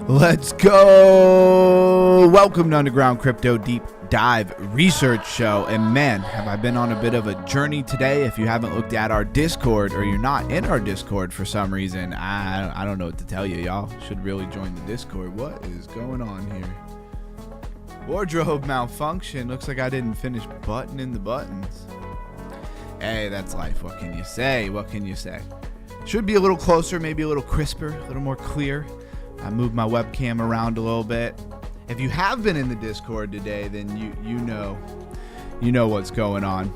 Let's go. Welcome to Underground Crypto Deep Dive Research Show. And man, have I been on a bit of a journey today. If you haven't looked at our Discord, or you're not in our Discord for some reason, I don't know what to tell you. Y'all should really join the Discord. What is going on here? Wardrobe malfunction. Looks like I didn't finish buttoning the buttons. Hey, that's life. What can you say? What can you say? Should be a little closer, maybe a little crisper, a little more clear. I moved my webcam around a little bit. If you have been in the Discord today, then you know what's going on.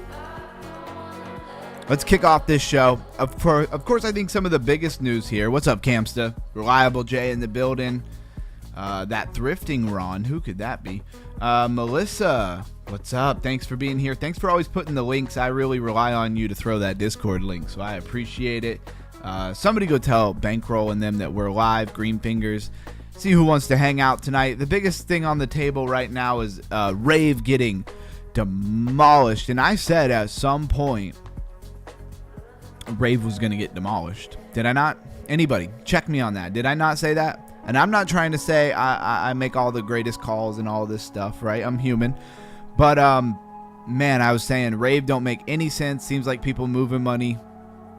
Let's kick off this show. Of course, I think some of the biggest news here. What's up, Camsta? Reliable J in the building. That thrifting Ron, who could that be? Melissa, what's up? Thanks for being here. Thanks for always putting the links. I really rely on you to throw that Discord link, so I appreciate it. Somebody go tell Bankroll and them that we're live, Green Fingers. See who wants to hang out tonight. The biggest thing on the table right now is Rave getting demolished. And I said at some point Rave was going to get demolished. Did I not? Anybody, check me on that. Did I not say that? And I'm not trying to say I make all the greatest calls and all this stuff, right? I'm human. But, man, I was saying Rave don't make any sense. Seems like people moving money.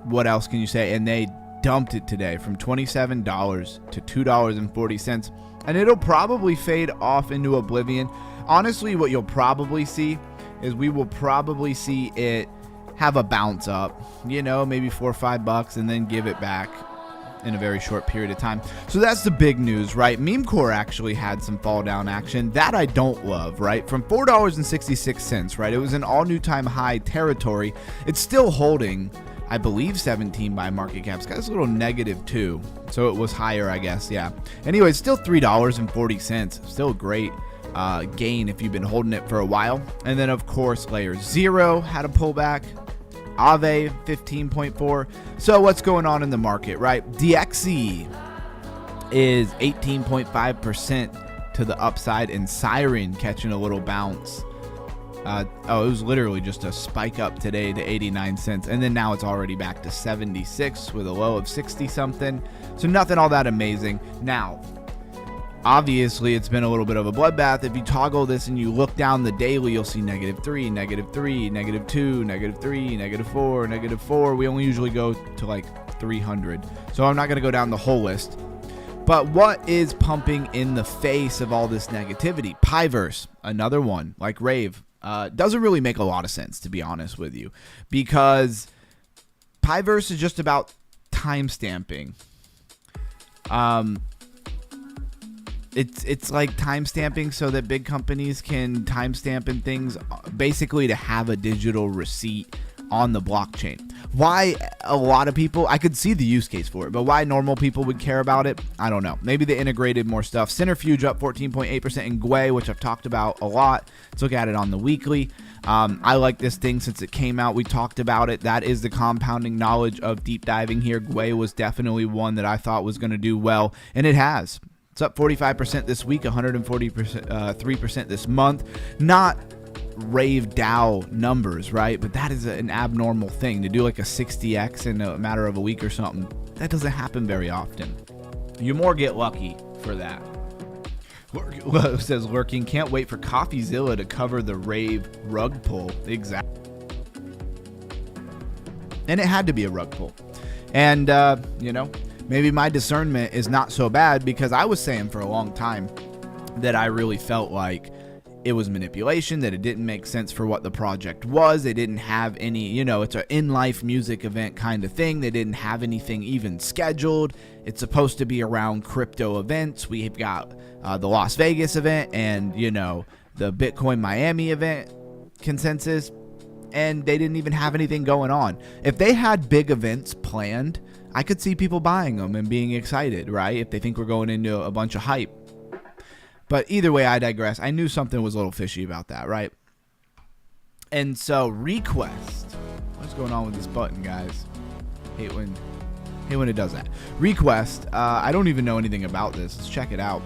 What else can you say? And they dumped it today from $27 to $2.40. And it'll probably fade off into oblivion. Honestly, what you'll probably see is we will probably see it have a bounce up, maybe $4 or $5 and then give it back in a very short period of time. So that's the big news, right? Memecore actually had some fall down action that I don't love, right? From $4.66, right? It was an all new time high territory. It's still holding, I believe, 17 by market cap. It's got this little negative too, so it was higher, I guess. Yeah. Anyway, it's still $3.40. Still a great gain if you've been holding it for a while. And then, of course, Layer 0 had a pullback. Aave 15.4. So what's going on in the market, right? DXE is 18.5% to the upside, and Siren catching a little bounce. It was literally just a spike up today to 89 cents, and then now it's already back to 76 with a low of 60 something. So nothing all that amazing. Now, obviously, it's been a little bit of a bloodbath. If you toggle this and you look down the daily, you'll see -3, -3, -2, -3, -4, -4. We only usually go to like 300. So I'm not going to go down the whole list. But what is pumping in the face of all this negativity? Piverse, another one, like Rave. Doesn't really make a lot of sense, to be honest with you, because Piverse is just about timestamping. It's like timestamping so that big companies can timestamp in things, basically to have a digital receipt on the blockchain. Why a lot of people, I could see the use case for it, but why normal people would care about it, I don't know. Maybe they integrated more stuff. Centrifuge up 14.8% in Gwei, which I've talked about a lot. Let's look at it on the weekly. I like this thing since it came out. We talked about it. That is the compounding knowledge of deep diving here. Gwei was definitely one that I thought was going to do well, and it has. It's up 45% this week, 143% this month. Not Rave DAO numbers, right? But that is an abnormal thing to do, like a 60x in a matter of a week or something. That doesn't happen very often. You more get lucky for that. It says lurking. Can't wait for CoffeeZilla to cover the Rave rug pull. Exactly. And it had to be a rug pull. And, maybe my discernment is not so bad, because I was saying for a long time that I really felt like it was manipulation, that it didn't make sense for what the project was. They didn't have any, it's an in-life music event kind of thing. They didn't have anything even scheduled. It's supposed to be around crypto events. We've got the Las Vegas event and, the Bitcoin Miami event consensus, and they didn't even have anything going on. If they had big events planned, I could see people buying them and being excited, right? If they think we're going into a bunch of hype. But either way, I digress. I knew something was a little fishy about that, right? And so, request. What's going on with this button, guys? Hate when it does that. Request. I don't even know anything about this. Let's check it out.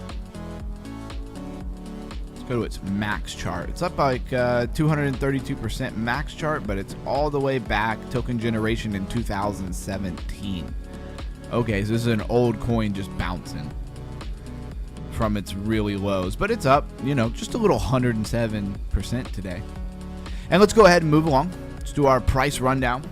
Let's go to its max chart. It's up like 232% max chart, but it's all the way back. Token generation in 2017. Okay, so this is an old coin just bouncing. from its really lows, but it's up, just a little 107% today. And let's go ahead and move along. Let's do our price rundown.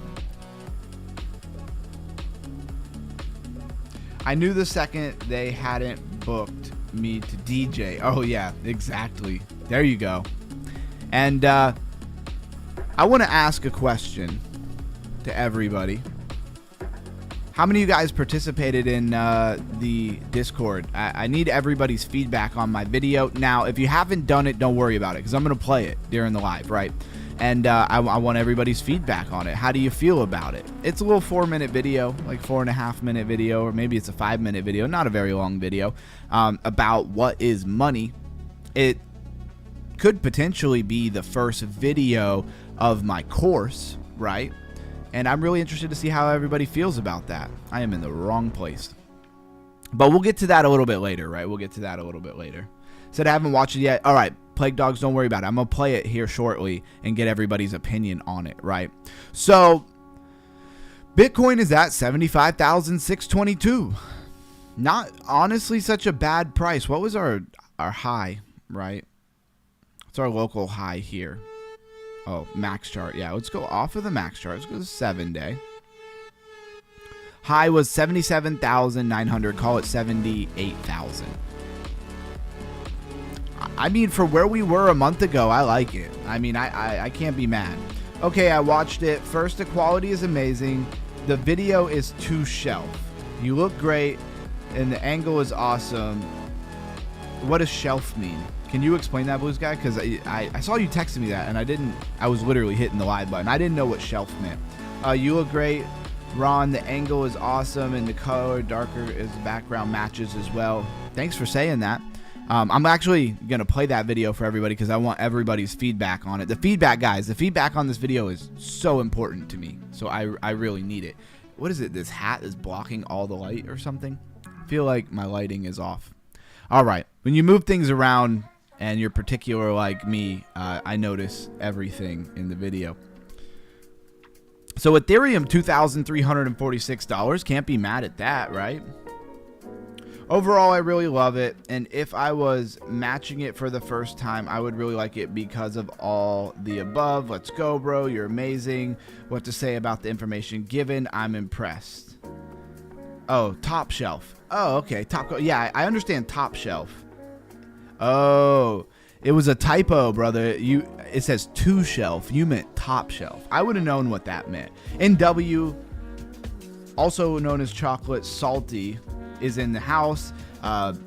I knew the second they hadn't booked me to DJ. Oh yeah, exactly. There you go. And I want to ask a question to everybody. How many of you guys participated in the Discord? I need everybody's feedback on my video. Now, if you haven't done it, don't worry about it, because I'm going to play it during the live, right? And I want everybody's feedback on it. How do you feel about it? It's a little 4-minute video, like 4.5-minute video, or maybe it's a 5-minute video, not a very long video, about what is money. It could potentially be the first video of my course, right? And I'm really interested to see how everybody feels about that. I am in the wrong place. But we'll get to that a little bit later, right? We'll get to that a little bit later. Said I haven't watched it yet. All right, Plague Dogs, don't worry about it. I'm going to play it here shortly and get everybody's opinion on it, right? So, Bitcoin is at $75,622. Not honestly such a bad price. What was our high, right? What's our local high here? Oh, max chart. Yeah, let's go off of the max chart. Let's go to 7-day. High was 77,900. Call it 78,000. I mean, for where we were a month ago, I like it. I mean, I can't be mad. Okay, I watched it. First, the quality is amazing. The video is too shelf. You look great, and the angle is awesome. What does shelf mean? Can you explain that, Blues Guy? Because I saw you texting me that, and I was literally hitting the live button. I didn't know what shelf meant. You look great, Ron. The angle is awesome, and the color darker as the background matches as well. Thanks for saying that. I'm actually going to play that video for everybody because I want everybody's feedback on it. The feedback, guys, the feedback on this video is so important to me, so I really need it. What is it? This hat is blocking all the light or something? I feel like my lighting is off. All right. When you move things around and you're particular like me, I notice everything in the video. So Ethereum, $2,346. Can't be mad at that, right? Overall, I really love it. And if I was matching it for the first time, I would really like it because of all the above. Let's go, bro. You're amazing. What to say about the information given? I'm impressed. Oh, top shelf. Oh, okay. Yeah, I understand top shelf. Oh, it was a typo, brother. It says 2 shelf. You meant top shelf. I would have known what that meant. NW, also known as chocolate salty, is in the house.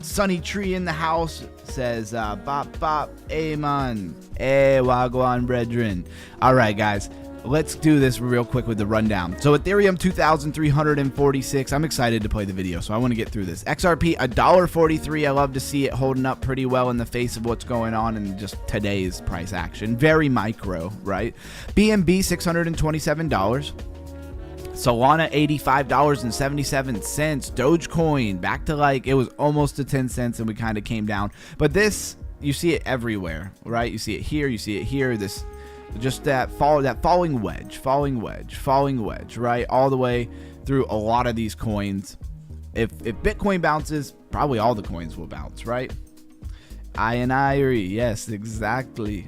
Sunny Tree in the house says bop bop amen. Wagwan brethren. All right, guys. Let's do this real quick with the rundown. So Ethereum 2,346. I'm excited to play the video, so I want to get through this. XRP $1.43. I love to see it holding up pretty well in the face of what's going on in just today's price action. Very micro, right? BNB $627. Solana $85.77. Dogecoin back to it was almost to 10 cents and we kind of came down. But this, you see it everywhere, right? You see it here, you see it here. This just that falling wedge, right? All the way through a lot of these coins. If Bitcoin bounces, probably all the coins will bounce, right? INI, yes, exactly.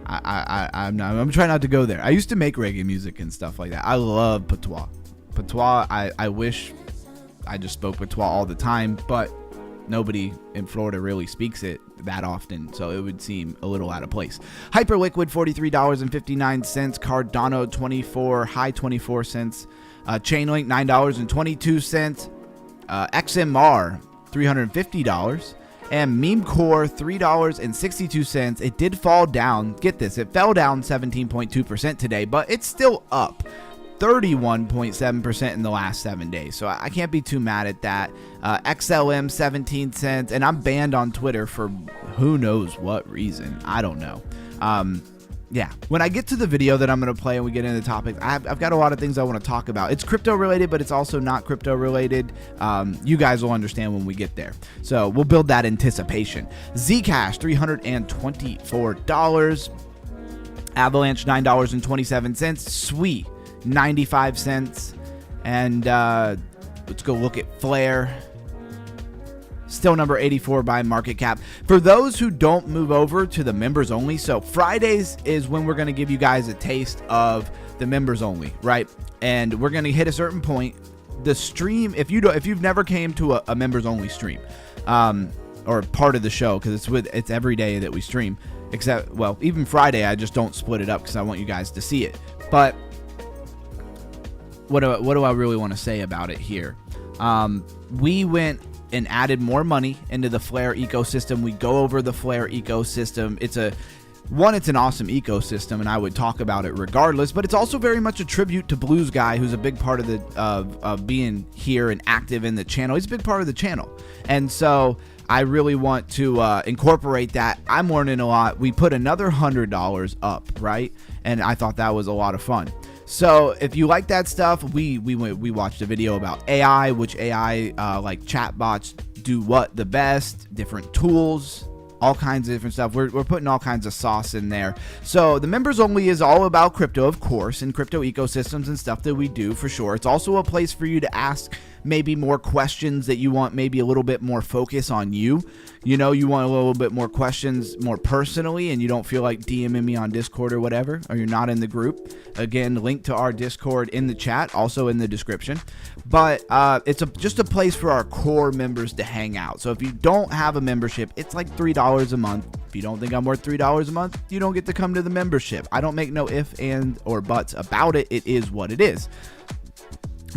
I'm trying not to go there. I used to make reggae music and stuff like that. I love patois. Patois, I wish I just spoke patois all the time, but nobody in Florida really speaks it that often, so it would seem a little out of place. Hyperliquid, $43.59. Cardano, high 24 cents. Chainlink, $9.22. XMR, $350. And Memecore, $3.62. It did fall down. Get this, it fell down 17.2% today, but it's still up 31.7% in the last 7 days. So I can't be too mad at that. XLM, 17 cents. And I'm banned on Twitter for who knows what reason. I don't know. Yeah, when I get to the video that I'm going to play and we get into the topics, I've got a lot of things I want to talk about. It's crypto related, but it's also not crypto related. You guys will understand when we get there. So we'll build that anticipation. Zcash, $324. Avalanche, $9.27. Sweet, 95 cents. And let's go look at Flare. Still number 84 by market cap. For those who don't move over to the members only, so Fridays is when we're going to give you guys a taste of the members only, right? And we're going to hit a certain point. The stream, if you've never came to a members only stream, or part of the show, because it's every day that we stream, except, well, even Friday, I just don't split it up because I want you guys to see it. But what do I really want to say about it here? We went and added more money into the Flare ecosystem. We go over the Flare ecosystem. It's an awesome ecosystem, and I would talk about it regardless, but it's also very much a tribute to Blues Guy, who's a big part of being here and active in the channel. He's a big part of the channel, and so I really want to incorporate that. I'm learning a lot. We put another $100 up, right? And I thought that was a lot of fun. So if you like that stuff, we watched a video about AI, which AI like chatbots do what the best, different tools, all kinds of different stuff. We're putting all kinds of sauce in there. So the members only is all about crypto, of course, and crypto ecosystems and stuff that we do for sure. It's also a place for you to ask maybe more questions that you want, maybe a little bit more focus on you. You know, you want a little bit more questions more personally, and you don't feel like DMing me on Discord or whatever, or you're not in the group. Again, link to our Discord in the chat, also in the description. But it's just a place for our core members to hang out. So if you don't have a membership, it's like $3 a month. If you don't think I'm worth $3 a month, you don't get to come to the membership. I don't make no ifs, and or buts about it. It is what it is.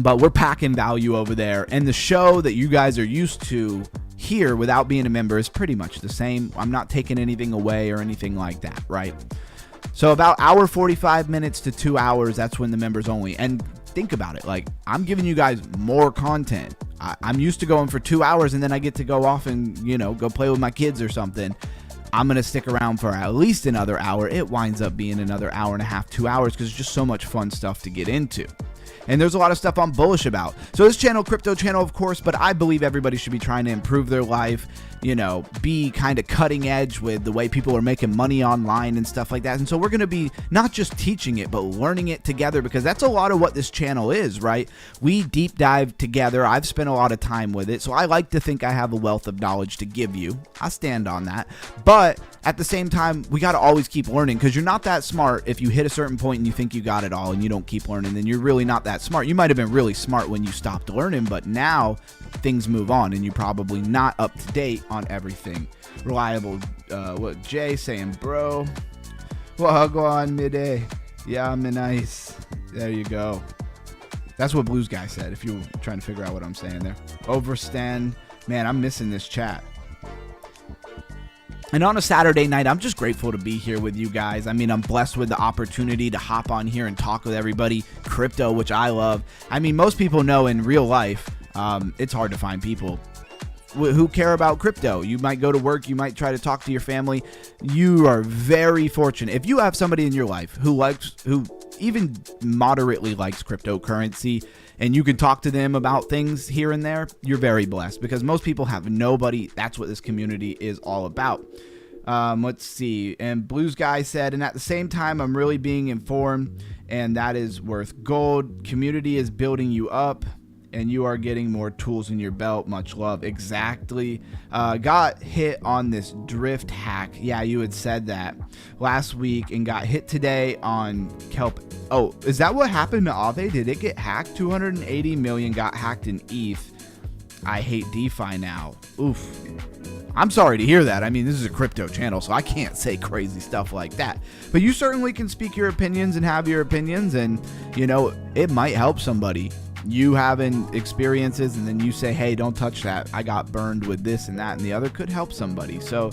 But we're packing value over there, and the show that you guys are used to here without being a member is pretty much the same. I'm not taking anything away or anything like that, right? So about hour 45 minutes to 2 hours, that's when the members only. And think about it, like, I'm giving you guys more content. I'm used to going for 2 hours, and then I get to go off and, you know, go play with my kids or something. I'm going to stick around for at least another hour. It winds up being another hour and a half, 2 hours, because it's just so much fun stuff to get into. And there's a lot of stuff I'm bullish about. So this channel, crypto channel, of course, but I believe everybody should be trying to improve their life, you know, be kind of cutting edge with the way people are making money online and stuff like that. And so we're going to be not just teaching it, but learning it together, because that's a lot of what this channel is, right? We deep dive together. I've spent a lot of time with it. So I like to think I have a wealth of knowledge to give you. I stand on that. But at the same time, we got to always keep learning, because you're not that smart if you hit a certain point and you think you got it all and you don't keep learning, then you're really not that smart. You might have been really smart when you stopped learning, but now things move on and you're probably not up to date on everything. Reliable, what Jay saying, bro? Well, go on midday. Yeah, I'm nice. There you go. That's what Blues Guy said, if you're trying to figure out what I'm saying there. Overstand. Man, I'm missing this chat. And on a Saturday night, I'm just grateful to be here with you guys. I mean, I'm blessed with the opportunity to hop on here and talk with everybody. Crypto, which I love. I mean, most people know in real life, it's hard to find people who care about crypto. You might go to work, you might try to talk to your family. You are very fortunate. If you have somebody in your life who even moderately likes cryptocurrency, and you can talk to them about things here and there, you're very blessed, because most people have nobody. That's what this community is all about. Let's see. And Blues Guy said, and at the same time, I'm really being informed, and that is worth gold. Community is building you up, and you are getting more tools in your belt. Much love. Exactly. Got hit on this drift hack. Yeah, you had said that last week, and got hit today on Kelp. Oh, is that what happened to Aave? Did it get hacked? 280 million got hacked in ETH. I hate DeFi now. Oof. I'm sorry to hear that. I mean, this is a crypto channel, so I can't say crazy stuff like that. But you certainly can speak your opinions and have your opinions, and, you know, it might help somebody. You having experiences, and then you say, hey, don't touch that. I got burned with this and that and the other, could help somebody. So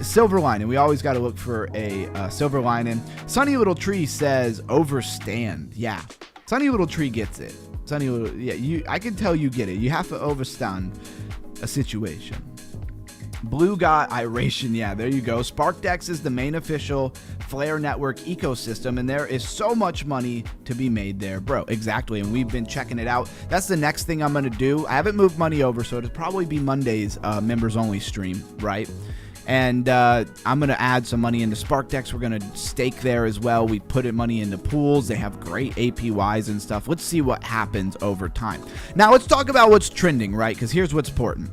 silver lining. We always got to look for a silver lining. Sunny Little Tree says overstand. Yeah, Sunny Little Tree gets it. Sunny Little, yeah, I can tell you get it. You have to overstand a situation. Blue got iration. Yeah, there you go. SparkDex is the main official Flare network ecosystem, and there is so much money to be made there, bro. Exactly, and we've been checking it out. That's the next thing I'm going to do. I haven't moved money over, so it'll probably be Monday's members only stream, right? And I'm going to add some money into SparkDex. We're going to stake there as well. We put money into pools. They have great APYs and stuff. Let's see what happens over time. Now, let's talk about what's trending, right? Because here's what's important.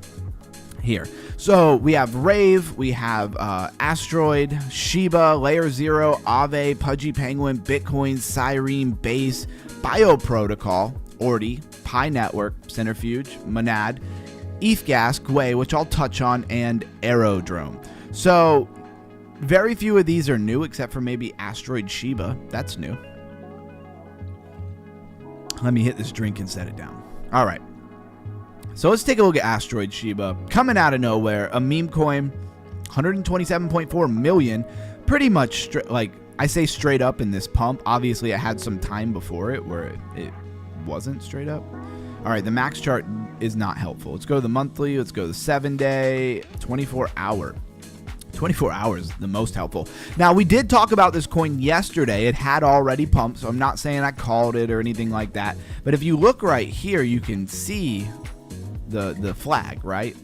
here. So we have Rave, we have Asteroid, Shiba, Layer Zero, Aave, Pudgy Penguin, Bitcoin, Cyrene, Base, Bio Protocol, Ordi, Pi Network, Centrifuge, Monad, ETH Gas, Gwei, which I'll touch on, and Aerodrome. So very few of these are new, except for maybe Asteroid Shiba. That's new. Let me hit this drink and set it down. All right. So let's take a look at Asteroid Shiba. Coming out of nowhere, a meme coin, 127.4 million. Pretty much, like, I say straight up in this pump. Obviously, it had some time before it where it wasn't straight up. All right, the max chart is not helpful. Let's go to the monthly. Let's go to the 7-day, 24-hour. 24 hours, the most helpful. Now, we did talk about this coin yesterday. It had already pumped, so I'm not saying I called it or anything like that. But if you look right here, you can see the flag, right?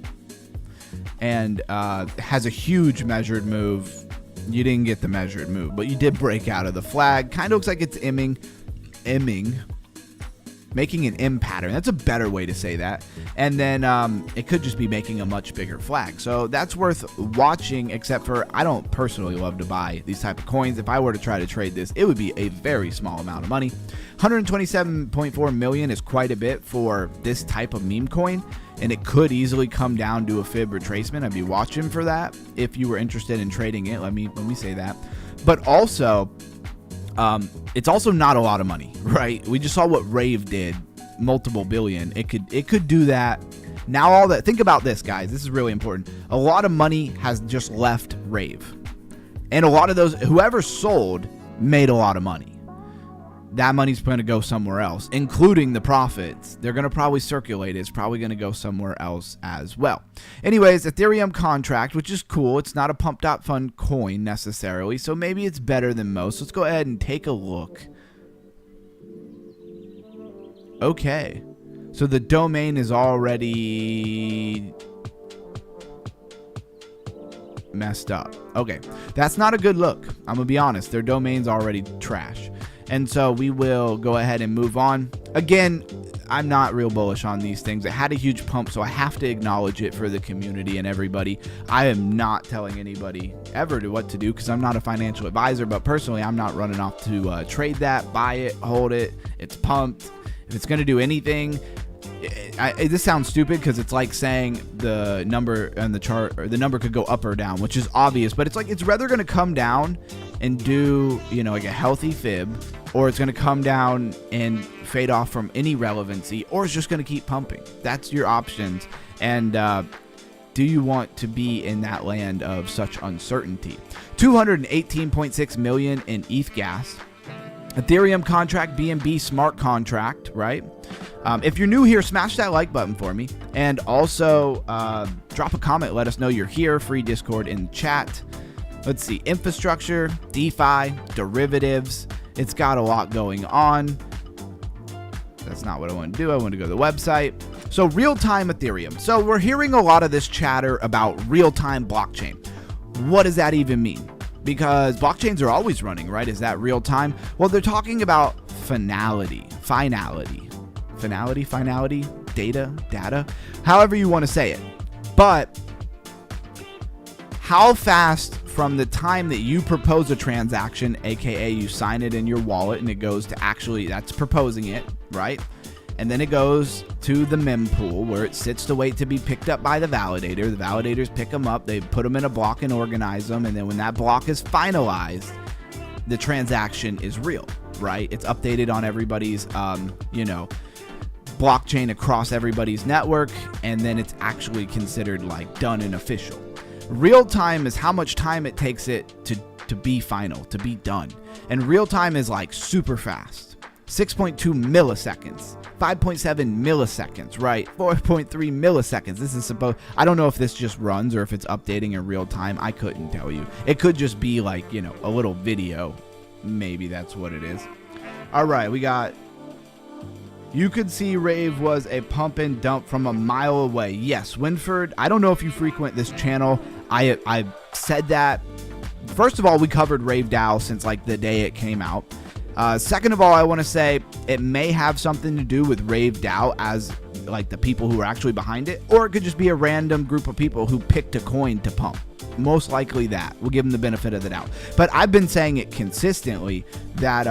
And has a huge measured move. You didn't get the measured move, but you did break out of the flag. Kind of looks like it's making an M pattern. That's a better way to say that. And then it could just be making a much bigger flag. So that's worth watching, except for I don't personally love to buy these type of coins. If I were to try to trade this, it would be a very small amount of money. 127.4 million is quite a bit for this type of meme coin, and it could easily come down to a fib retracement. I'd be watching for that if you were interested in trading it. Let me say that. But also, it's also not a lot of money, right? We just saw what Rave did, multiple billion. It could do that. Now all that, think about this, guys. This is really important. A lot of money has just left Rave, and a lot of those, whoever sold, made a lot of money. That money's going to go somewhere else, including the profits. They're going to probably circulate. It's probably going to go somewhere else as well. Anyways, Ethereum contract, which is cool. It's not a pump.fun coin necessarily, so maybe it's better than most. Let's go ahead and take a look. Okay. So the domain is already messed up. Okay. That's not a good look. I'm going to be honest. Their domain's already trash. And so we will go ahead and move on. Again, I'm not real bullish on these things. It had a huge pump, so I have to acknowledge it for the community and everybody. I am not telling anybody ever what to do because I'm not a financial advisor, but personally, I'm not running off to trade that, buy it, hold it. It's pumped. If it's going to do anything, this sounds stupid because it's like saying the number on the chart, or the number could go up or down, which is obvious, but it's like it's rather going to come down and do, like a healthy fib, or it's going to come down and fade off from any relevancy, or it's just going to keep pumping. That's your options. And do you want to be in that land of such uncertainty? 218.6 million in ETH gas. Ethereum contract, BNB smart contract, right? If you're new here, smash that like button for me. And also drop a comment. Let us know you're here. Free Discord in the chat. Let's see. Infrastructure, DeFi, derivatives. It's got a lot going on. That's not what I want to do. I want to go to the website. So real-time Ethereum. So we're hearing a lot of this chatter about real-time blockchain. What does that even mean? Because blockchains are always running, right? Is that real time? Well, they're talking about finality, data, however you want to say it. But how fast from the time that you propose a transaction, aka you sign it in your wallet and it goes to actually, that's proposing it, right? And then it goes to the mempool where it sits to wait to be picked up by the validator. The validators pick them up, they put them in a block and organize them. And then when that block is finalized, the transaction is real, right? It's updated on everybody's, blockchain across everybody's network. And then it's actually considered like done and official. Real time is how much time it takes it to be final, to be done. And real time is like super fast. 6.2 milliseconds, 5.7 milliseconds, right? 4.3 milliseconds. This is supposed, I don't know if this just runs or if it's updating in real time. I couldn't tell you. It could just be like, a little video. Maybe that's what it is. All right, we got, you could see Rave was a pump and dump from a mile away. Yes, Winford, I don't know if you frequent this channel. I said that. First of all, we covered Rave DAO since like the day it came out. Second of all, I want to say it may have something to do with raved out as like the people who are actually behind it, or it could just be a random group of people who picked a coin to pump. Most likely that. We'll give them the benefit of the doubt. But I've been saying it consistently that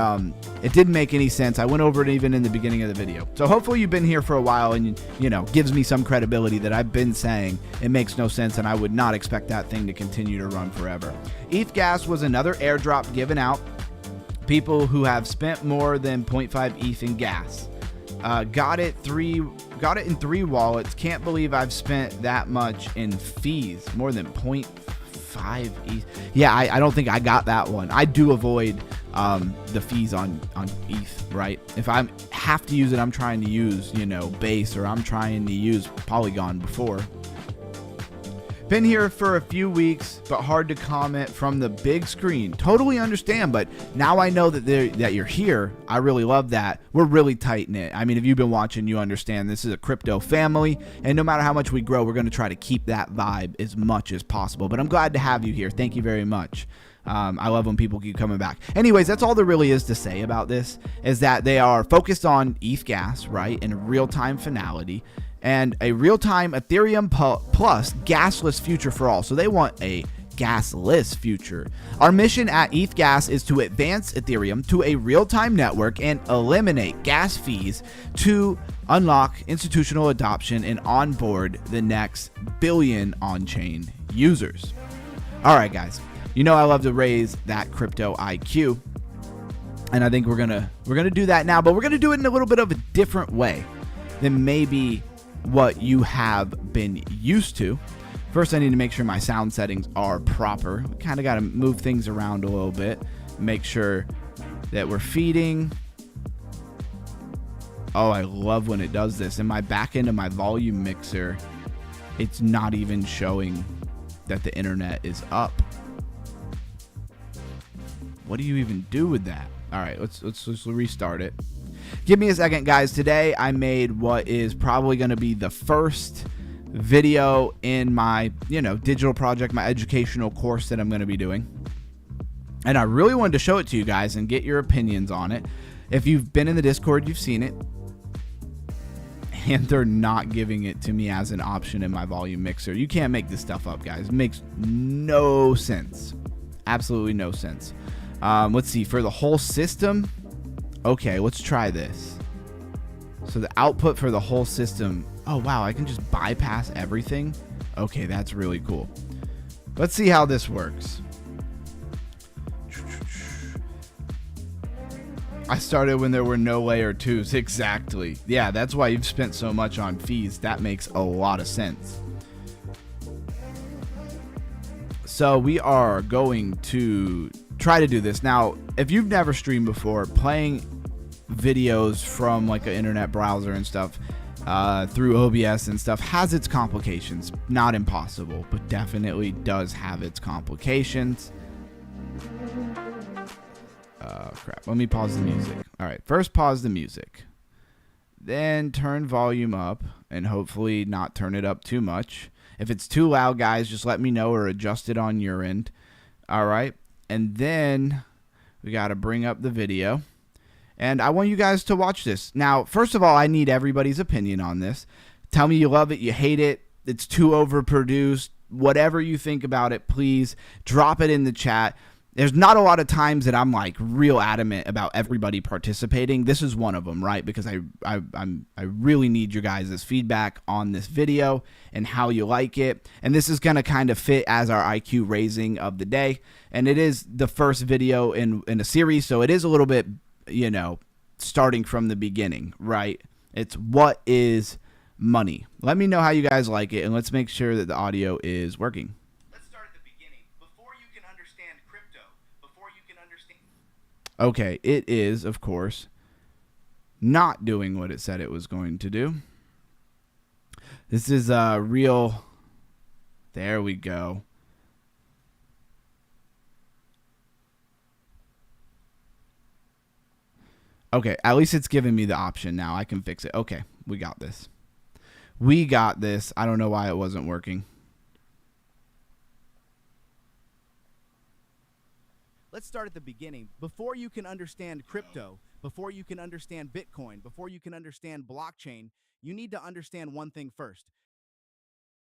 it didn't make any sense. I went over it even in the beginning of the video. So hopefully you've been here for a while and, you know, gives me some credibility that I've been saying it makes no sense and I would not expect that thing to continue to run forever. ETH gas was another airdrop given out. People who have spent more than 0.5 ETH in gas. Got it in 3 wallets. Can't believe I've spent that much in fees. More than 0.5 ETH. Yeah, I don't think I got that one. I do avoid the fees on ETH, right? If I have to use it, I'm trying to use, you know, Base, or I'm trying to use Polygon before. Been here for a few weeks, but hard to comment from the big screen. Totally understand, but now I know that you're here. I really love that. We're really tight-knit. I mean, if you've been watching, you understand this is a crypto family, and no matter how much we grow, we're going to try to keep that vibe as much as possible. But I'm glad to have you here. Thank you very much. I love when people keep coming back. Anyways, that's all there really is to say about this, is that they are focused on ETH gas, right, and real-time finality, and a real-time Ethereum plus gasless future for all. So they want a gasless future. Our mission at ETH Gas is to advance Ethereum to a real-time network and eliminate gas fees to unlock institutional adoption and onboard the next billion on-chain users. All right, guys. You know I love to raise that crypto IQ, and I think we're gonna do that now, but we're gonna do it in a little bit of a different way than maybe what you have been used to. First, I need to make sure my sound settings are proper. We kind of got to move things around a little bit, make sure that we're feeding. Oh, I love when it does this. In my back end of my volume mixer, it's not even showing that the internet is up. What do you even do with that? All right, let's restart it. Give me a second, guys. Today I made what is probably going to be the first video in my, digital project, my educational course that I'm going to be doing. And I really wanted to show it to you guys and get your opinions on it. If you've been in the Discord, you've seen it. And they're not giving it to me as an option in my volume mixer. You can't make this stuff up, guys. It makes no sense. Absolutely no sense. Let's see. For the whole system... Okay, let's try this. So the output for the whole system. Oh, wow, I can just bypass everything. Okay, that's really cool. Let's see how this works. I started when there were no layer 2s. Exactly. Yeah, that's why you've spent so much on fees. That makes a lot of sense. So we are going to try to do this. Now, if you've never streamed before, playing videos from like an internet browser and stuff through OBS and stuff has its complications. Not impossible, but definitely does have its complications. Crap. Let me pause the music. All right, first pause the music. Then turn volume up and hopefully not turn it up too much. If it's too loud, guys, just let me know or adjust it on your end. All right. And then we got to bring up the video. And I want you guys to watch this. Now, first of all, I need everybody's opinion on this. Tell me you love it, you hate it, it's too overproduced. Whatever you think about it, please drop it in the chat. There's not a lot of times that I'm like real adamant about everybody participating. This is one of them, right? Because I really need your guys' feedback on this video and how you like it. And this is going to kind of fit as our IQ raising of the day. And it is the first video in a series, so it is a little bit, starting from the beginning, right? It's what is money? Let me know how you guys like it, and let's make sure that the audio is working. Okay, it is, of course, not doing what it said it was going to do. This is a real... There we go. Okay, at least it's giving me the option now. I can fix it. Okay, we got this. We got this. I don't know why it wasn't working. Let's start at the beginning. Before you can understand crypto, before you can understand Bitcoin, before you can understand blockchain, you need to understand one thing first.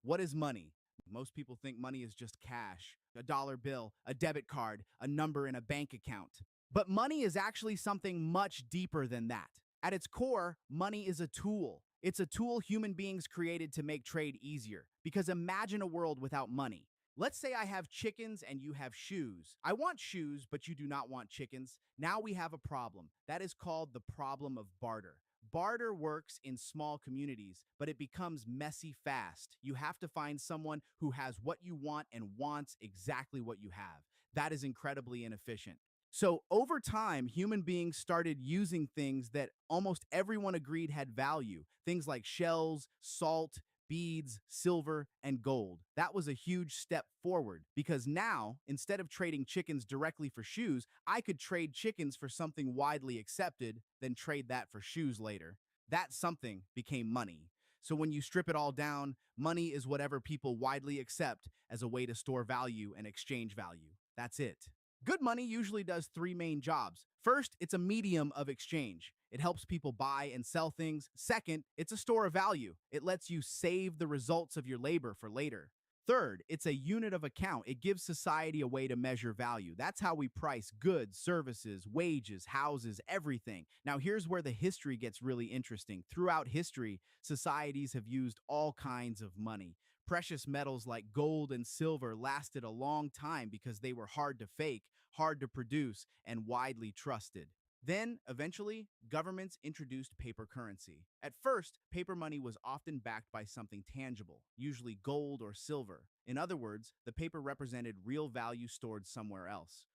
What is money? Most people think money is just cash, a dollar bill, a debit card, a number in a bank account. But money is actually something much deeper than that. At its core, money is a tool. It's a tool human beings created to make trade easier. Because imagine a world without money. Let's say I have chickens and you have shoes. I want shoes, but you do not want chickens. Now we have a problem. That is called the problem of barter. Barter works in small communities, but it becomes messy fast. You have to find someone who has what you want and wants exactly what you have. That is incredibly inefficient. So over time, human beings started using things that almost everyone agreed had value. Things like shells, salt, beads, silver, and gold. That was a huge step forward because now, instead of trading chickens directly for shoes, I could trade chickens for something widely accepted, then trade that for shoes later. That something became money. So when you strip it all down, money is whatever people widely accept as a way to store value and exchange value. That's it. Good money usually does three main jobs. First, it's a medium of exchange. It helps people buy and sell things. Second, it's a store of value. It lets you save the results of your labor for later. Third, it's a unit of account. It gives society a way to measure value. That's how we price goods, services, wages, houses, everything. Now, here's where the history gets really interesting. Throughout history, societies have used all kinds of money. Precious metals like gold and silver lasted a long time because they were hard to fake, hard to produce, and widely trusted. Then, eventually, governments introduced paper currency. At first, paper money was often backed by something tangible, usually gold or silver. In other words, the paper represented real value stored somewhere else.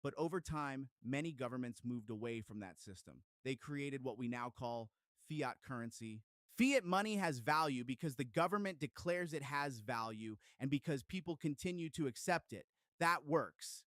But over time, many governments moved away from that system. They created what we now call fiat currency. Fiat money has value because the government declares it has value and because people continue to accept it. That works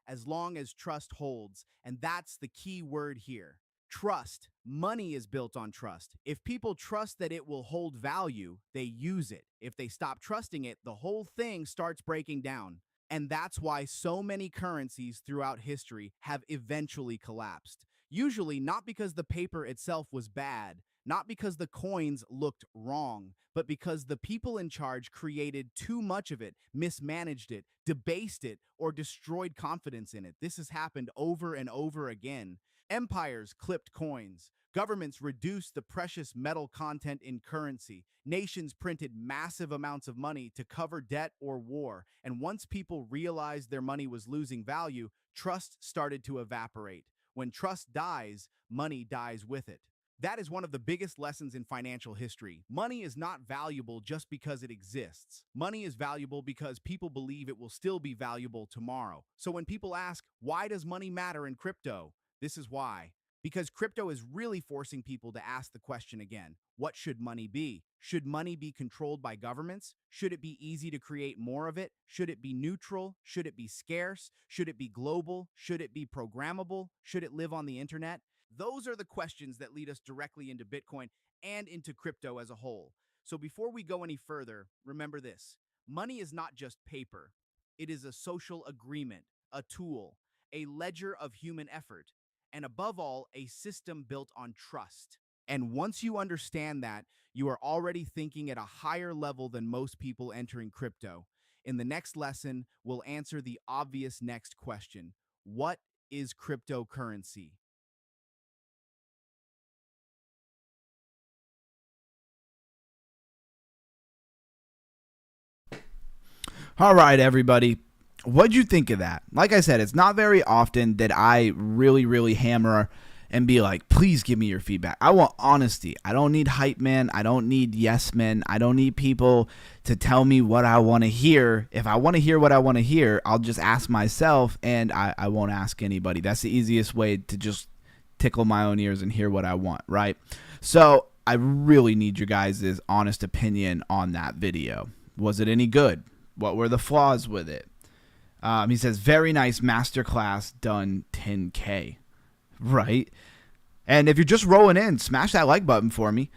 as long as trust holds. And that's the key word here. Trust. Money is built on trust. If people trust that it will hold value, they use it. If they stop trusting it, the whole thing starts breaking down. And that's why so many currencies throughout history have eventually collapsed. Usually not because the paper itself was bad, not because the coins looked wrong, but because the people in charge created too much of it, mismanaged it, debased it, or destroyed confidence in it. This has happened over and over again. Empires clipped coins. Governments reduced the precious metal content in currency. Nations printed massive amounts of money to cover debt or war. And once people realized their money was losing value, trust started to evaporate. When trust dies, money dies with it. That is one of the biggest lessons in financial history. Money is not valuable just because it exists. Money is valuable because people believe it will still be valuable tomorrow. So when people ask, why does money matter in crypto? This is why. Because crypto is really forcing people to ask the question again. What should money be? Should money be controlled by governments? Should it be easy to create more of it? Should it be neutral? Should it be scarce? Should it be global? Should it be programmable? Should it live on the internet? Those are the questions that lead us directly into Bitcoin and into crypto as a whole. So before we go any further, remember this. Money is not just paper. It is a social agreement, a tool, a ledger of human effort, and above all, a system built on trust. And once you understand that, you are already thinking at a higher level than most people entering crypto. In the next lesson, we'll answer the obvious next question. What is cryptocurrency? All right, everybody. What'd you think of that? Like I said, it's not very often that I really hammer and be like, please give me your feedback. I want honesty. I don't need hype men. I don't need yes men. I don't need people to tell me what I want to hear. If I want to hear what I want to hear, I'll just ask myself, and I won't ask anybody. That's the easiest way to just tickle my own ears and hear what I want, right? So I really need your guys' honest opinion on that video. Was it any good? What were the flaws with it? He says, very nice masterclass done 10K. Right? And if you're just rolling in, smash that like button for me.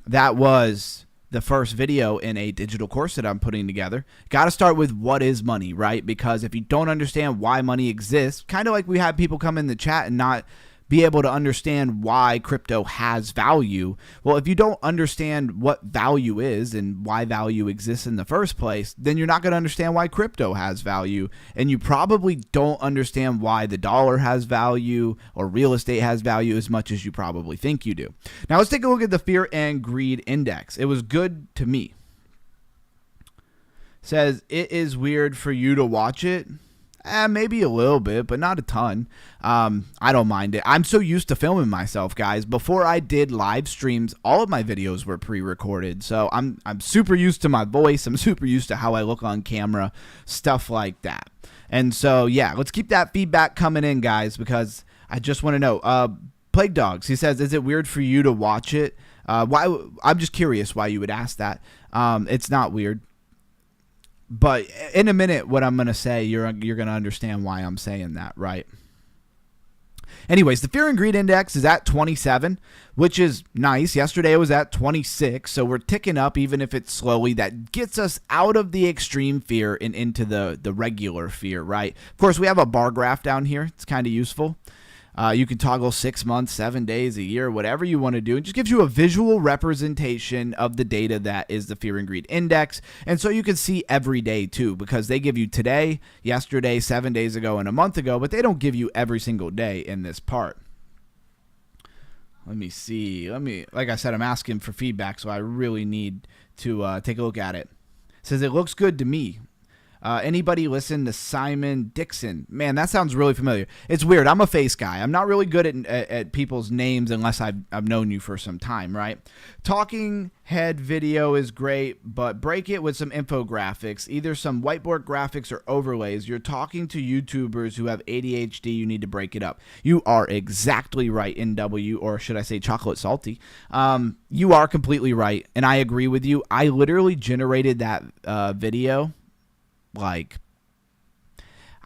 That was the first video in a digital course that I'm putting together. Got to start with what is money, right? Because if you don't understand why money exists, kind of like we had people come in the chat and not be able to understand why crypto has value. Well, if you don't understand what value is and why value exists in the first place, then you're not going to understand why crypto has value. And you probably don't understand why the dollar has value or real estate has value as much as you probably think you do. Now let's take a look at the fear and greed index. It was good to me. Says it is weird for you to watch it. Maybe a little bit, but not a ton. I don't mind it. I'm so used to filming myself, guys. Before I did live streams, all of my videos were pre-recorded. So I'm super used to my voice. I'm super used to how I look on camera, stuff like that. And so, yeah, let's keep that feedback coming in, guys, because I just want to know. Plague Dogs, he says, is it weird for you to watch it? Why? I'm just curious why you would ask that. It's not weird. But in a minute, what I'm going to say, you're going to understand why I'm saying that, right? Anyways, the fear and greed index is at 27, which is nice. Yesterday it was at 26, so we're ticking up even if it's slowly. That gets us out of the extreme fear and into the regular fear, right? Of course, we have a bar graph down here. It's kind of useful. You can toggle 6 months, 7 days, a year, whatever you want to do. It just gives you a visual representation of the data that is the fear and greed index. And so you can see every day too, because they give you today, yesterday, 7 days ago, and a month ago, but they don't give you every single day in this part. Let me see. Like I said, I'm asking for feedback, so I really need to take a look at it. It says it looks good to me. Anybody listen to Simon Dixon? Man, that sounds really familiar. It's weird. I'm a face guy. I'm not really good at people's names unless I've known you for some time, right? Talking head video is great, but break it with some infographics, either some whiteboard graphics or overlays. You're talking to YouTubers who have ADHD. You need to break it up. You are exactly right, NW, or should I say chocolate salty. You are completely right, and I agree with you. I literally generated that video like,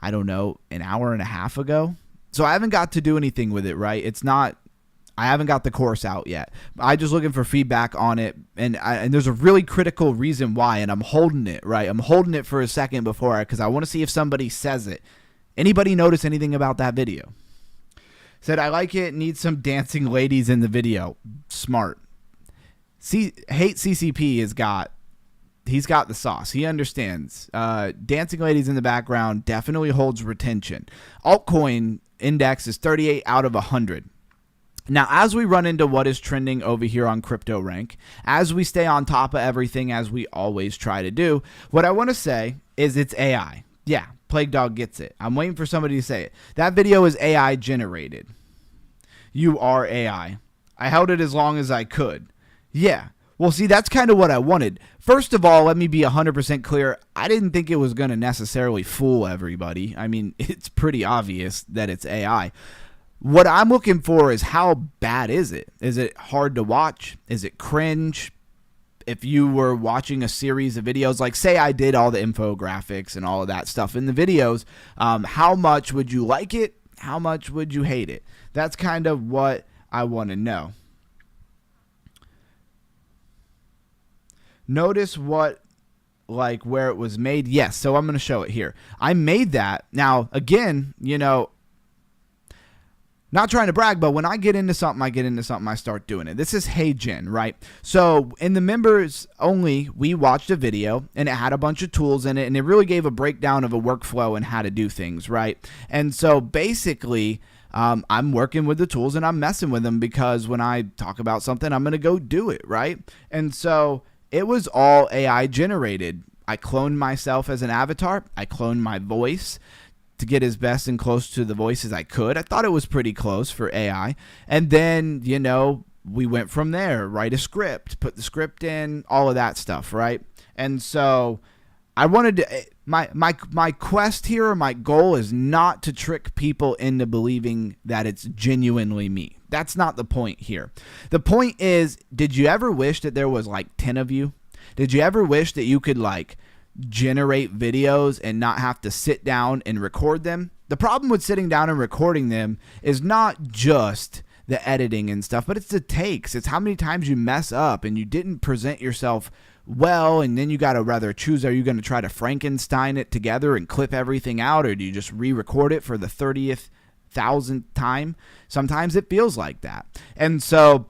I don't know, an hour and a half ago. So I haven't got to do anything with it, right? I haven't got the course out yet. I'm just looking for feedback on it. And there's a really critical reason why, and I'm holding it, right? I'm holding it for a second because I want to see if somebody says it. Anybody notice anything about that video? Said, I like it, need some dancing ladies in the video. Smart. Hate CCP he's got the sauce. He understands. Dancing ladies in the background definitely holds retention. Altcoin index is 38 out of 100. Now, as we run into what is trending over here on Crypto Rank, as we stay on top of everything as we always try to do, what I want to say is it's AI. Yeah, Plague Dog gets it. I'm waiting for somebody to say it. That video is AI generated. You are AI. I held it as long as I could. Yeah. Well, see, that's kind of what I wanted. First of all, let me be 100% clear. I didn't think it was going to necessarily fool everybody. I mean, it's pretty obvious that it's AI. What I'm looking for is how bad is it? Is it hard to watch? Is it cringe? If you were watching a series of videos, like say I did all the infographics and all of that stuff in the videos, how much would you like it? How much would you hate it? That's kind of what I want to know. Notice where it was made. Yes, so I'm going to show it here. I made that. Now, again, not trying to brag, but when I get into something, I start doing it. This is Hey Jen, right? So in the members only, we watched a video and it had a bunch of tools in it, and it really gave a breakdown of a workflow and how to do things, right? And so basically, I'm working with the tools and I'm messing with them because when I talk about something, I'm going to go do it, right? And so it was all AI generated. I cloned myself as an avatar. I cloned my voice to get as best and close to the voice as I could. I thought it was pretty close for AI. And then, we went from there. Write a script, put the script in, all of that stuff, right? And so I wanted to, my quest here, or my goal is not to trick people into believing that it's genuinely me. That's not the point here. The point is, did you ever wish that there was like 10 of you? Did you ever wish that you could generate videos and not have to sit down and record them? The problem with sitting down and recording them is not just the editing and stuff, but it's the takes. It's how many times you mess up and you didn't present yourself well, and then you got to rather choose, are you going to try to Frankenstein it together and clip everything out, or do you just re-record it for the 30,000th time? Sometimes it feels like that. And so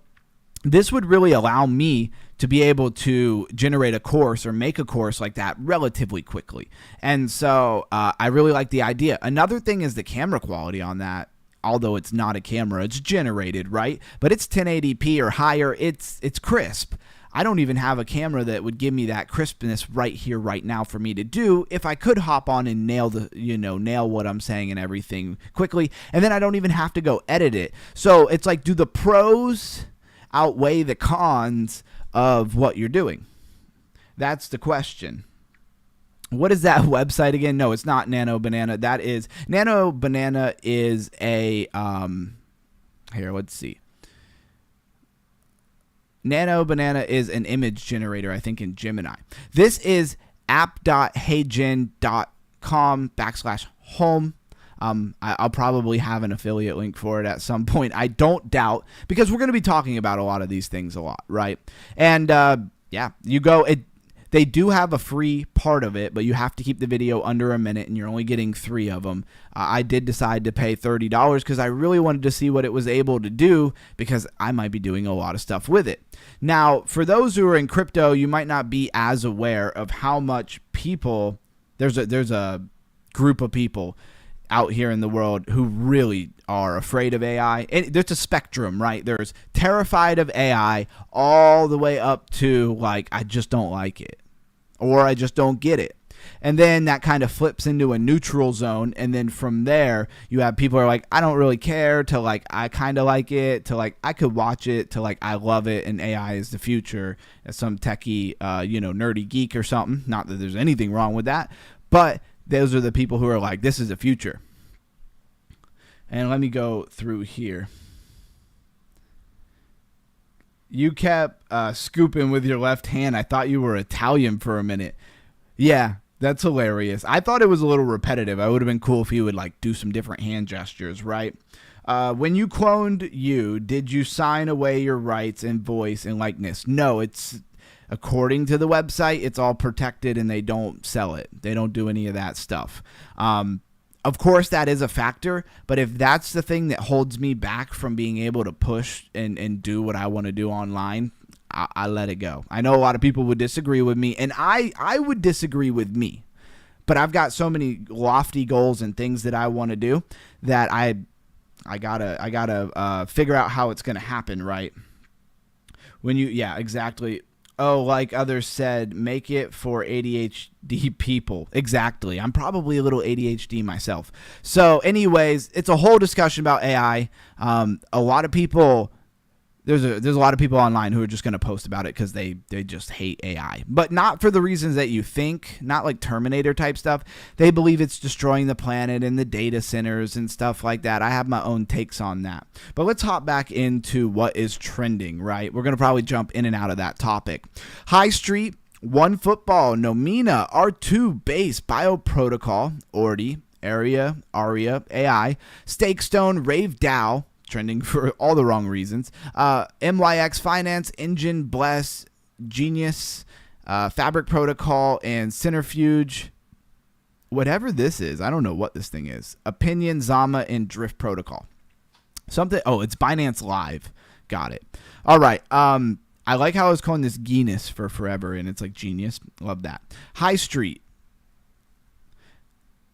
this would really allow me to be able to generate a course or make a course like that relatively quickly. And so I really like the idea. Another thing is the camera quality on that. Although it's not a camera, it's generated, right? But it's 1080p or higher. It's crisp. I don't even have a camera that would give me that crispness right here, right now for me to do if I could hop on and nail what I'm saying and everything quickly. And then I don't even have to go edit it. So it's like, do the pros outweigh the cons of what you're doing? That's the question. What is that website again? No, it's not Nano Banana. That is Nano Banana is a here, let's see. Nano Banana is an image generator, I think, in Gemini. This is app.heygen.com/home. I'll probably have an affiliate link for it at some point. I don't doubt, because we're going to be talking about a lot of these things a lot, right? And yeah, you go. They do have a free part of it, but you have to keep the video under a minute, and you're only getting 3 of them. I did decide to pay $30 because I really wanted to see what it was able to do, because I might be doing a lot of stuff with it. Now, for those who are in crypto, you might not be as aware of how much people, there's a group of people out here in the world who really are afraid of AI. And there's a spectrum, right? There's terrified of AI all the way up to like, I just don't like it, or I just don't get it. And then that kind of flips into a neutral zone. And then from there, you have people who are like, I don't really care, to like, I kind of like it, to like, I could watch it, to like, I love it, and AI is the future, as some techie, nerdy geek or something. Not that there's anything wrong with that, but those are the people who are like, this is the future. And let me go through here. You kept scooping with your left hand. I thought you were Italian for a minute. Yeah, that's hilarious. I thought it was a little repetitive. It would have been cool if you would like do some different hand gestures, right? When you cloned you, did you sign away your rights and voice and likeness? No, it's according to the website, it's all protected and they don't sell it. They don't do any of that stuff. Of course, that is a factor, but if that's the thing that holds me back from being able to push and do what I want to do online, I let it go. I know a lot of people would disagree with me, and I would disagree with me, but I've got so many lofty goals and things that I want to do that I gotta figure out how it's gonna happen, right? Yeah, exactly. Oh, like others said, make it for ADHD people. Exactly. I'm probably a little ADHD myself. So anyways, it's a whole discussion about AI. A lot of people, there's a lot of people online who are just going to post about it because they just hate AI. But not for the reasons that you think, not like Terminator type stuff. They believe it's destroying the planet and the data centers and stuff like that. I have my own takes on that. But let's hop back into what is trending, right? We're going to probably jump in and out of that topic. High Street, One Football, Nomina, R2 Base, Bioprotocol, Ordi, Aria, AI, Stakestone, Rave DAO, trending for all the wrong reasons. MYX Finance, Engine, Bless, Genius, Fabric Protocol, and Centrifuge. Whatever this is, I don't know what this thing is. Opinion, Zama, and Drift Protocol. Something. Oh, it's Binance Live. Got it. All right. I like how I was calling this Genus for forever, and it's like Genius. Love that. High Street.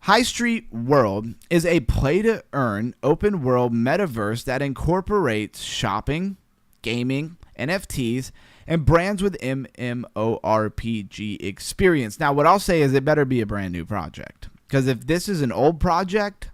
High Street World is a play-to-earn open-world metaverse that incorporates shopping, gaming, NFTs, and brands with MMORPG experience. Now, what I'll say is it better be a brand new project, because if this is an old project,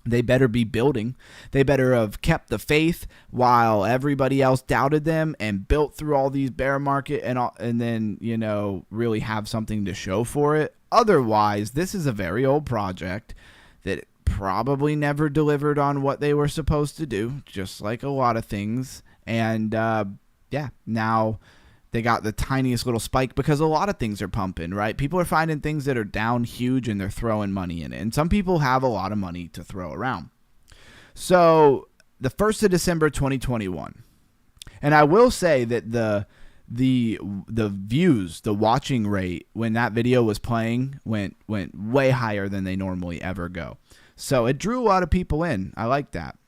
they better be building. They better have kept the faith while everybody else doubted them and built through all these bear market and then, really have something to show for it. Otherwise, this is a very old project that probably never delivered on what they were supposed to do, just like a lot of things. And now they got the tiniest little spike because a lot of things are pumping, right? People are finding things that are down huge and they're throwing money in it. And some people have a lot of money to throw around. So the 1st of December 2021. And I will say that the views, the watching rate when that video was playing went way higher than they normally ever go. So it drew a lot of people in. I like that.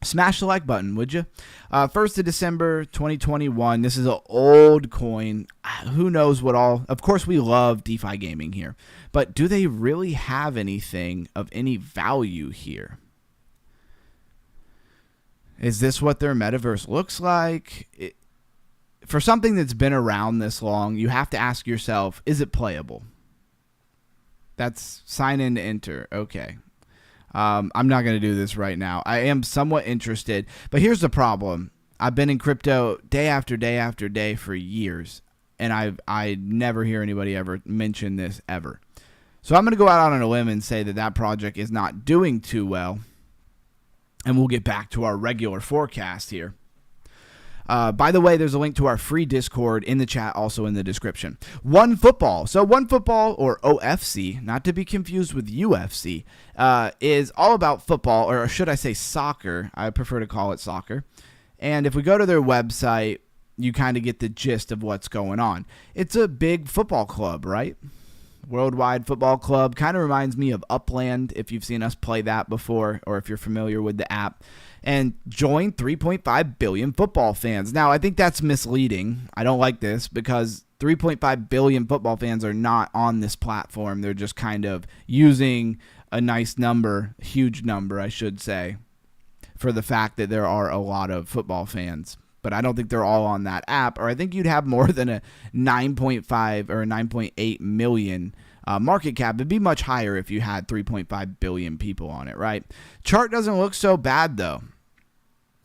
Smash the like button, would you? 1st of December 2021. This is an old coin. Who knows what all. Of course, we love DeFi gaming here. But do they really have anything of any value here? Is this what their metaverse looks like? For something that's been around this long, you have to ask yourself, is it playable? That's sign in to enter. Okay. I'm not going to do this right now. I am somewhat interested, but here's the problem. I've been in crypto day after day after day for years, and I never hear anybody ever mention this ever. So I'm going to go out on a limb and say that project is not doing too well, and we'll get back to our regular forecast here. By the way, there's a link to our free Discord in the chat, also in the description. OneFootball. So OneFootball, or OFC, not to be confused with UFC, is all about football, or should I say soccer. I prefer to call it soccer. And if we go to their website, you kind of get the gist of what's going on. It's a big football club, right? Worldwide football club. Kind of reminds me of Upland, if you've seen us play that before, or if you're familiar with the app. And join 3.5 billion football fans. Now, I think that's misleading. I don't like this because 3.5 billion football fans are not on this platform. They're just kind of using a nice number, huge number, I should say, for the fact that there are a lot of football fans. But I don't think they're all on that app, or I think you'd have more than a 9.5 or a 9.8 million market cap. It'd be much higher if you had 3.5 billion people on it, right? Chart doesn't look so bad, though.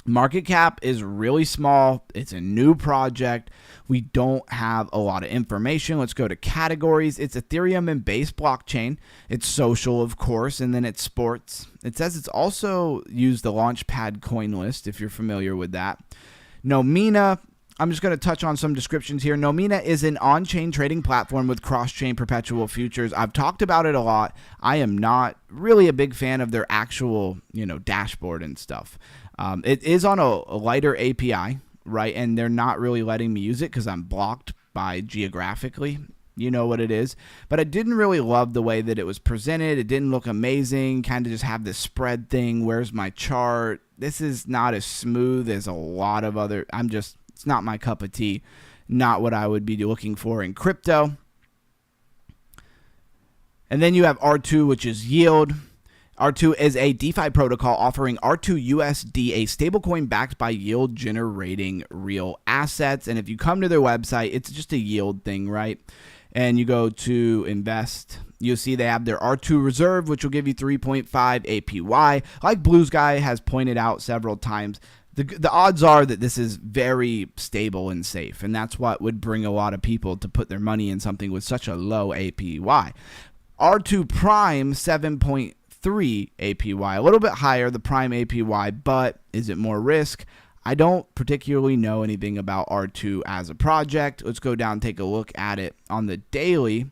Market cap is really small. It's a new project. We don't have a lot of information. Let's go to categories. It's Ethereum and Base blockchain. It's social, of course, and then it's sports. It says it's also used the Launchpad coin list, if you're familiar with that. Nomina, I'm just going to touch on some descriptions here. Nomina is an on-chain trading platform with cross-chain perpetual futures. I've talked about it a lot. I am not really a big fan of their actual, dashboard and stuff. It is on a lighter API, right? And they're not really letting me use it because I'm blocked by geographically. You know what it is. But I didn't really love the way that it was presented. It didn't look amazing. Kind of just have this spread thing. Where's my chart? This is not as smooth as a lot of other. It's not my cup of tea. Not what I would be looking for in crypto. And then you have R2, which is yield. R2 is a DeFi protocol offering R2 USD, a stablecoin backed by yield generating real assets. And if you come to their website, it's just a yield thing, right? And you go to invest, you'll see they have their R2 reserve, which will give you 3.5 APY. Like Blue Sky has pointed out several times, the odds are that this is very stable and safe. And that's what would bring a lot of people to put their money in something with such a low APY. R2 Prime, 7.3 APY, a little bit higher, the Prime APY, but is it more risk? I don't particularly know anything about R2 as a project. Let's go down and take a look at it on the daily.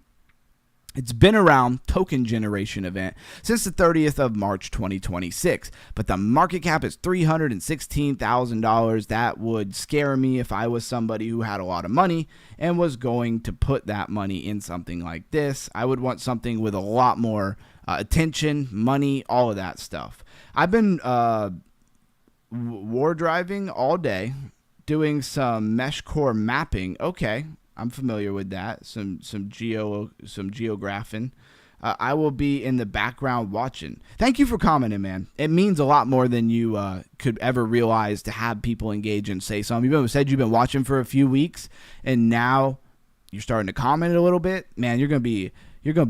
It's been around, token generation event, since the 30th of March 2026, but the market cap is $316,000. That would scare me if I was somebody who had a lot of money and was going to put that money in something like this. I would want something with a lot more attention, money, all of that stuff. I've been war driving all day, doing some mesh core mapping. Okay, I'm familiar with that. Some geographing. I will be in the background watching. Thank you for commenting, man. It means a lot more than you could ever realize to have people engage and say something. You said you've been watching for a few weeks, and now you're starting to comment a little bit. Man, you're gonna be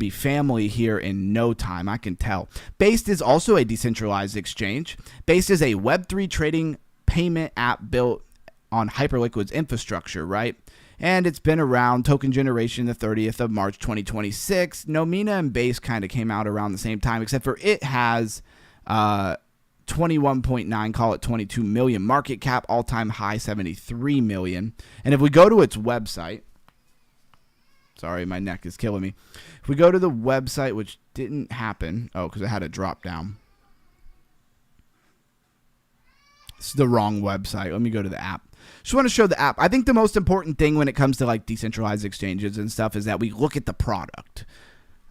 family here in no time. I can tell. Based is also a decentralized exchange. Based is a Web3 trading payment app built on Hyperliquid's infrastructure, right? And it's been around, token generation the 30th of March 2026. Nomina and Base kind of came out around the same time, except for it has 21.9, call it 22 million market cap, all-time high 73 million. And if we go to its website, sorry, my neck is killing me. If we go to the website, which didn't happen, because it had a drop down. This is the wrong website. Let me go to the app. Just want to show the app. I think the most important thing when it comes to like decentralized exchanges and stuff is that we look at the product.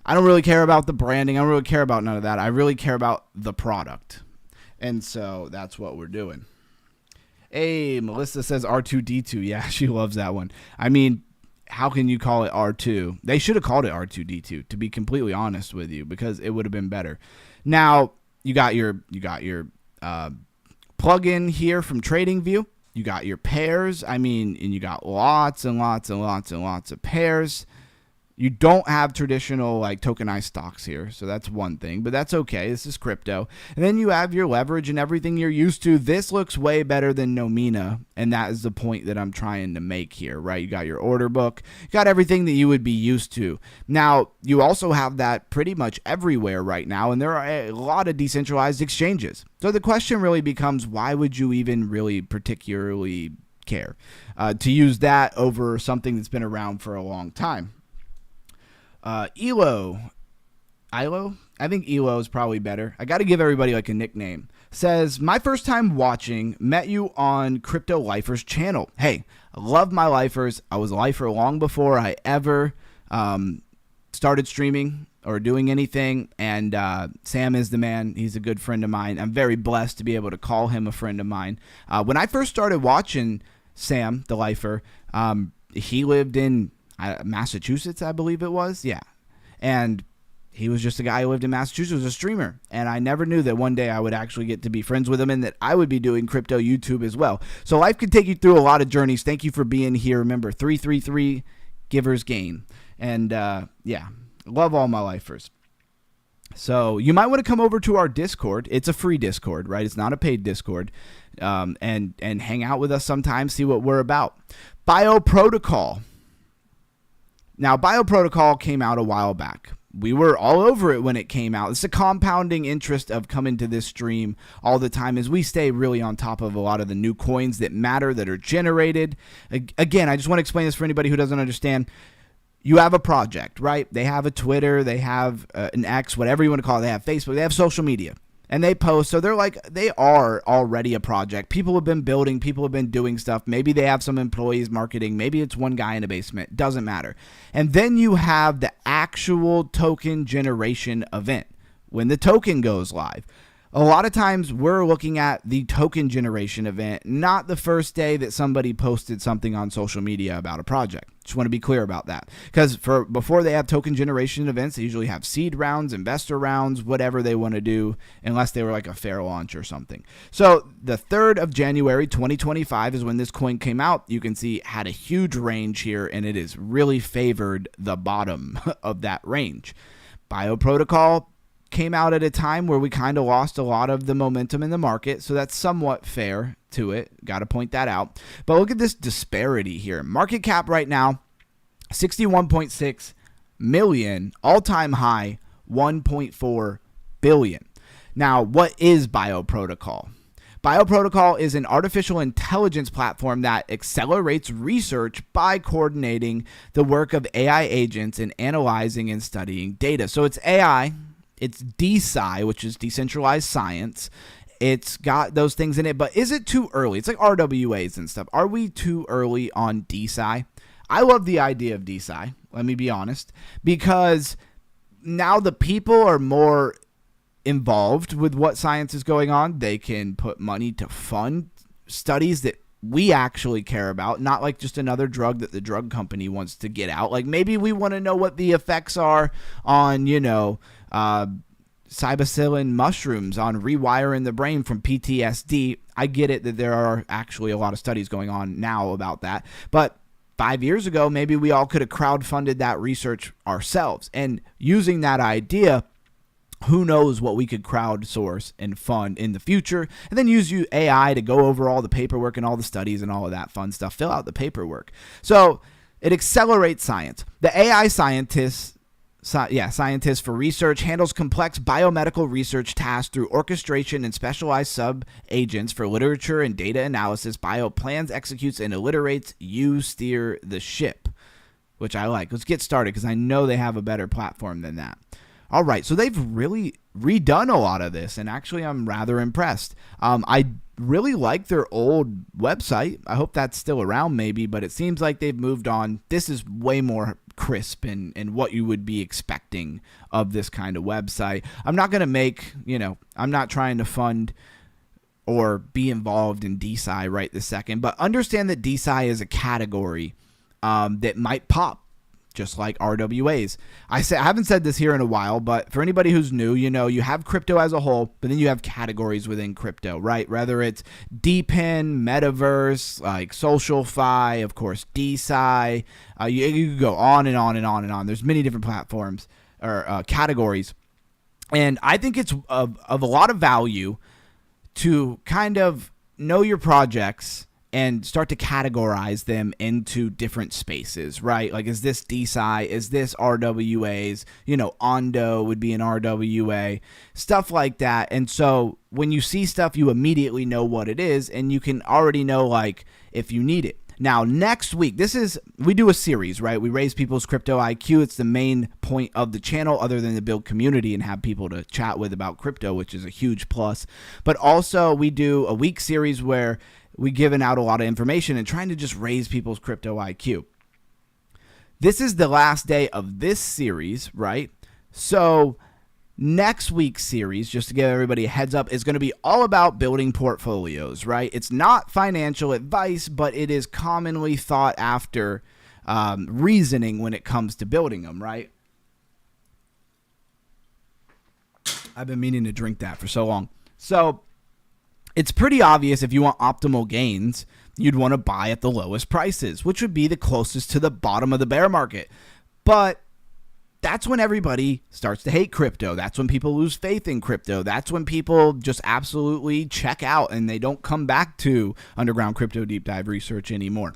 I don't really care about the branding. I don't really care about none of that. I really care about the product. And so that's what we're doing. Hey, Melissa says R2D2. Yeah, she loves that one. I mean, how can you call it R2? They should have called it R2D2, to be completely honest with you, because it would have been better. Now, you got your plugin here from TradingView. You got your pairs. I mean, and you got lots and lots and lots and lots of pairs. You don't have traditional like tokenized stocks here, so that's one thing, but that's okay. This is crypto. And then you have your leverage and everything you're used to. This looks way better than Nomina, and that is the point that I'm trying to make here, right? You got your order book, you got everything that you would be used to. Now, you also have that pretty much everywhere right now, and there are a lot of decentralized exchanges. So the question really becomes, why would you even really particularly care to use that over something that's been around for a long time? ILO, I think ELO is probably better. I got to give everybody like a nickname. Says, my first time watching, met you on Crypto Lifers channel. Hey, I love my lifers. I was a lifer long before I ever started streaming or doing anything. And Sam is the man. He's a good friend of mine. I'm very blessed to be able to call him a friend of mine. When I first started watching Sam, the lifer, he lived in Massachusetts, I believe it was. Yeah. And he was just a guy who lived in Massachusetts, a streamer. And I never knew that one day I would actually get to be friends with him and that I would be doing crypto YouTube as well. So life could take you through a lot of journeys. Thank you for being here. Remember, 333 givers gain. And yeah, love all my lifers. So you might want to come over to our Discord. It's a free Discord, right? It's not a paid Discord. And hang out with us sometime, see what we're about. Bioprotocol. Now, Bioprotocol came out a while back. We were all over it when it came out. It's a compounding interest of coming to this stream all the time as we stay really on top of a lot of the new coins that matter, that are generated. Again, I just want to explain this for anybody who doesn't understand. You have a project, right? They have a Twitter, they have an X, whatever you want to call it. They have Facebook, they have social media. And they post, so they are already a project. People have been building, people have been doing stuff. Maybe they have some employees marketing. Maybe it's one guy in a basement. Doesn't matter. And then you have the actual token generation event when the token goes live. A lot of times we're looking at the token generation event, not the first day that somebody posted something on social media about a project. Just want to be clear about that. Because before they have token generation events, they usually have seed rounds, investor rounds, whatever they want to do, unless they were like a fair launch or something. So the 3rd of January, 2025 is when this coin came out. You can see it had a huge range here, and it has really favored the bottom of that range. Bioprotocol came out at a time where we kind of lost a lot of the momentum in the market, so that's somewhat fair to it. Got to point that out. But look at this disparity here. Market cap right now, 61.6 million, all-time high, 1.4 billion. Now, what is Bioprotocol? Bioprotocol is an artificial intelligence platform that accelerates research by coordinating the work of AI agents and analyzing and studying data. So it's AI. It's DeSci, which is decentralized science. It's got those things in it, but is it too early? It's like RWAs and stuff. Are we too early on DeSci? I love the idea of DeSci, let me be honest, because now the people are more involved with what science is going on. They can put money to fund studies that we actually care about, not like just another drug that the drug company wants to get out. Like maybe we want to know what the effects are on, psilocybin mushrooms, on rewiring the brain from PTSD. I get it that there are actually a lot of studies going on now about that. But 5 years ago, maybe we all could have crowdfunded that research ourselves. And using that idea, who knows what we could crowdsource and fund in the future, and then use AI to go over all the paperwork and all the studies and all of that fun stuff, fill out the paperwork. So it accelerates science. The AI scientist for research handles complex biomedical research tasks through orchestration and specialized sub-agents for literature and data analysis. Bio plans, executes, and alliterates. You steer the ship, which I like. Let's get started because I know they have a better platform than that. All right, so they've really redone a lot of this, and actually I'm rather impressed. I really like their old website. I hope that's still around maybe, but it seems like they've moved on. This is way more crisp and what you would be expecting of this kind of website. I'm not going to make, I'm not trying to fund or be involved in DeSci right this second, but understand that DeSci is a category that might pop, just like RWAs. I haven't said this here in a while, but for anybody who's new, you have crypto as a whole, but then you have categories within crypto, right? Whether it's DePIN, Metaverse, like SocialFi, of course, DeSci. You could go on and on and on and on. There's many different platforms or categories. And I think it's of a lot of value to kind of know your projects and start to categorize them into different spaces, right? Like, is this DeSci? Is this RWAs? Ondo would be an RWA, stuff like that. And so when you see stuff, you immediately know what it is, and you can already know, like, if you need it. Now, next week, we do a series, right? We raise people's crypto IQ. It's the main point of the channel, other than to build community and have people to chat with about crypto, which is a huge plus. But also, we do a week series where we giving out a lot of information and trying to just raise people's crypto IQ. This is the last day of this series, right? So next week's series, just to give everybody a heads up, is going to be all about building portfolios, right? It's not financial advice, but it is commonly thought after reasoning when it comes to building them, right? I've been meaning to drink that for so long. So it's pretty obvious if you want optimal gains, you'd want to buy at the lowest prices, which would be the closest to the bottom of the bear market. But that's when everybody starts to hate crypto. That's when people lose faith in crypto. That's when people just absolutely check out and they don't come back to underground crypto deep dive research anymore.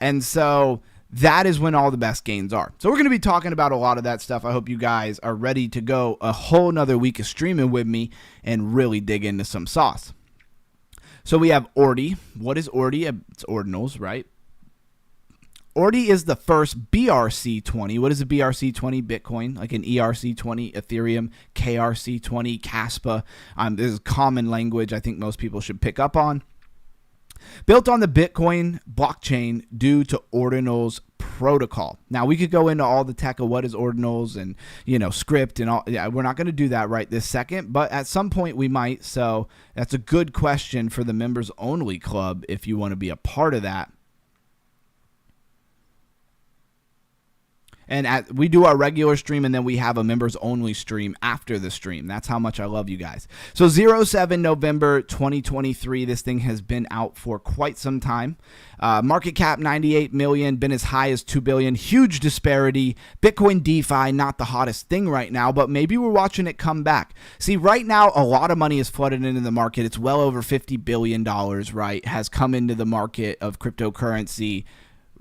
And so that is when all the best gains are. So we're going to be talking about a lot of that stuff. I hope you guys are ready to go a whole nother week of streaming with me and really dig into some sauce. So we have Ordi. What is Ordi? It's ordinals, right? Ordi is the first BRC20. What is a BRC20? Bitcoin, like an ERC20, Ethereum, KRC20, Caspa. This is common language I think most people should pick up on. Built on the Bitcoin blockchain due to ordinals protocol. Now, we could go into all the tech of what is ordinals and, script and all. Yeah, we're not going to do that right this second, but at some point we might. So that's a good question for the members only club if you want to be a part of that. And we do our regular stream, and then we have a members-only stream after the stream. That's how much I love you guys. So 07 November 2023, this thing has been out for quite some time. Market cap 98 million, been as high as 2 billion. Huge disparity. Bitcoin DeFi, not the hottest thing right now, but maybe we're watching it come back. See, right now, a lot of money is flooded into the market. It's well over $50 billion, right, has come into the market of cryptocurrency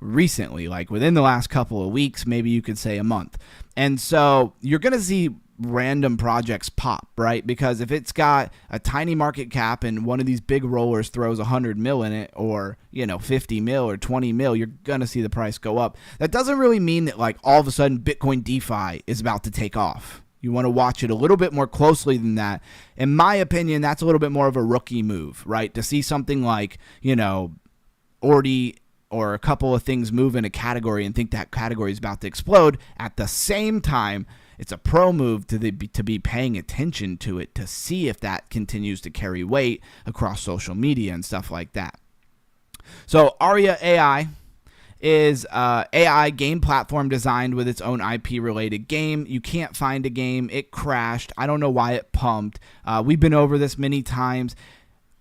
recently, like within the last couple of weeks, maybe you could say a month. And so you're going to see random projects pop, right? Because if it's got a tiny market cap and one of these big rollers throws 100 mil in it, or 50 mil or 20 mil, you're going to see the price go up. That doesn't really mean that like all of a sudden Bitcoin DeFi is about to take off. You want to watch it a little bit more closely than that. In my opinion, that's a little bit more of a rookie move, right? To see something like, Ordi or a couple of things move in a category and think that category is about to explode. At the same time, it's a pro move to be paying attention to it to see if that continues to carry weight across social media and stuff like that. So Aria AI is AI game platform designed with its own IP-related game. You can't find a game. It crashed. I don't know why it pumped. We've been over this many times.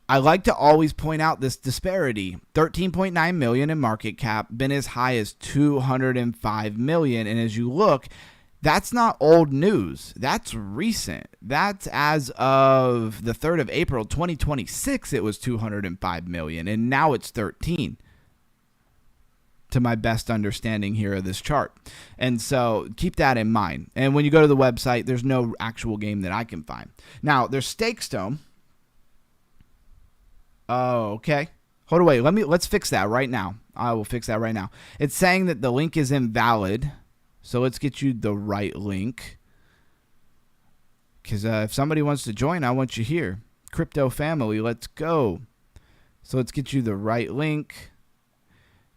I like to always point out this disparity. 13.9 million in market cap, been as high as 205 million. And as you look, that's not old news. That's recent. That's as of the 3rd of April, 2026, it was 205 million. And now it's 13, to my best understanding here of this chart. And so keep that in mind. And when you go to the website, there's no actual game that I can find. Now, there's Stakestone. Oh, okay. Hold away. Let's fix that right now. I will fix that right now. It's saying that the link is invalid. So let's get you the right link. Because if somebody wants to join, I want you here. Crypto family, let's go. So let's get you the right link.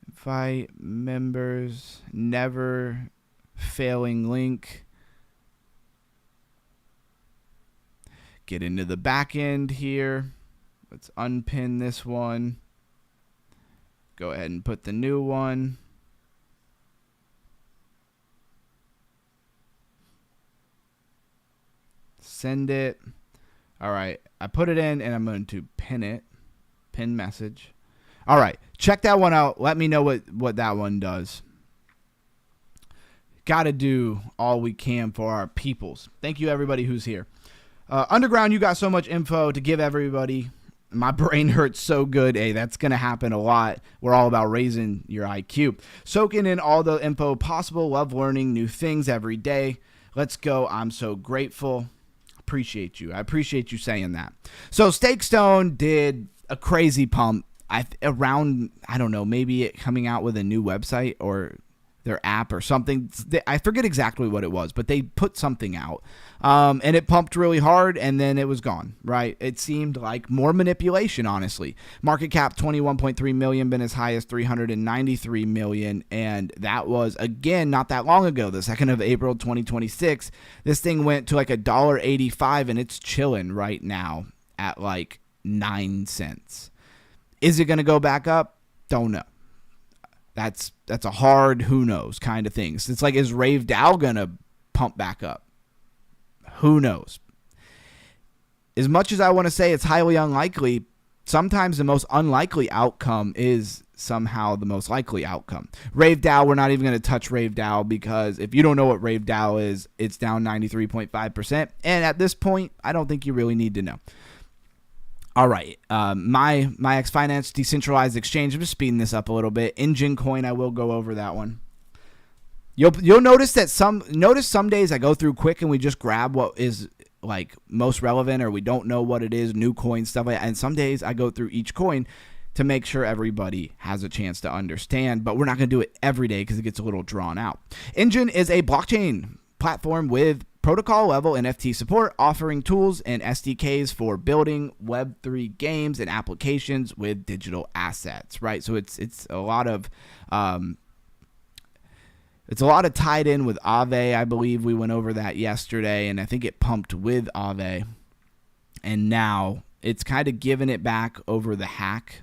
Invite members, never failing link. Get into the back end here. Let's unpin this one. Go ahead and put the new one. Send it. All right, I put it in and I'm going to pin it. Pin message. All right, check that one out. Let me know what that one does. Got to do all we can for our peoples. Thank you, everybody who's here. Underground, you got so much info to give everybody. My brain hurts so good. Hey, that's going to happen a lot. We're all about raising your IQ. Soaking in all the info possible. Love learning new things every day. Let's go. I'm so grateful. Appreciate you. I appreciate you saying that. So Stakestone did a crazy pump. I don't know, maybe it coming out with a new website or their app or something. I forget exactly what it was, but they put something out. And it pumped really hard, and then it was gone, right? It seemed like more manipulation, honestly. Market cap 21.3 million, been as high as 393 million, and that was, again, not that long ago, the 2nd of April 2026. This thing went to like $1.85, and it's chilling right now at like 9 cents. Is it going to go back up? Don't know. That's a hard who knows kind of thing. So it's like, is Rave Dow going to pump back up? Who knows? As much as I want to say it's highly unlikely, sometimes the most unlikely outcome is somehow the most likely outcome. Rave Dow, we're not even going to touch Rave Dow because if you don't know what Rave Dow is, it's down 93.5%. And at this point, I don't think you really need to know. All right, my X Finance decentralized exchange. I'm just speeding this up a little bit. Engine Coin, I will go over that one. You'll notice that some days I go through quick and we just grab what is like most relevant, or we don't know what it is, new coin stuff like that. And some days I go through each coin to make sure everybody has a chance to understand. But we're not going to do it every day because it gets a little drawn out. Engine is a blockchain platform with protocol level NFT support, offering tools and SDKs for building Web3 games and applications with digital assets, right? So it's a lot of tied in with Aave. I believe we went over that yesterday, and I think it pumped with Aave, and now it's kind of giving it back over the hack.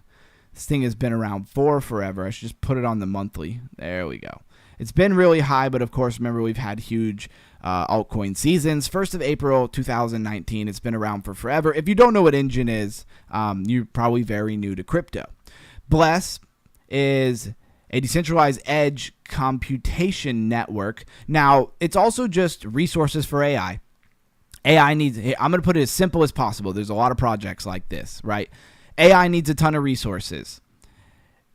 This thing has been around for forever. I should just put it on the monthly. There we go. It's been really high, but of course, remember, we've had huge altcoin seasons. 1st of April 2019. It's been around for forever. If you don't know what Engine is, you're probably very new to crypto. Bless is a decentralized edge computation network. Now, it's also just resources for AI. AI needs, I'm going to put it as simple as possible. There's a lot of projects like this, right? AI needs a ton of resources.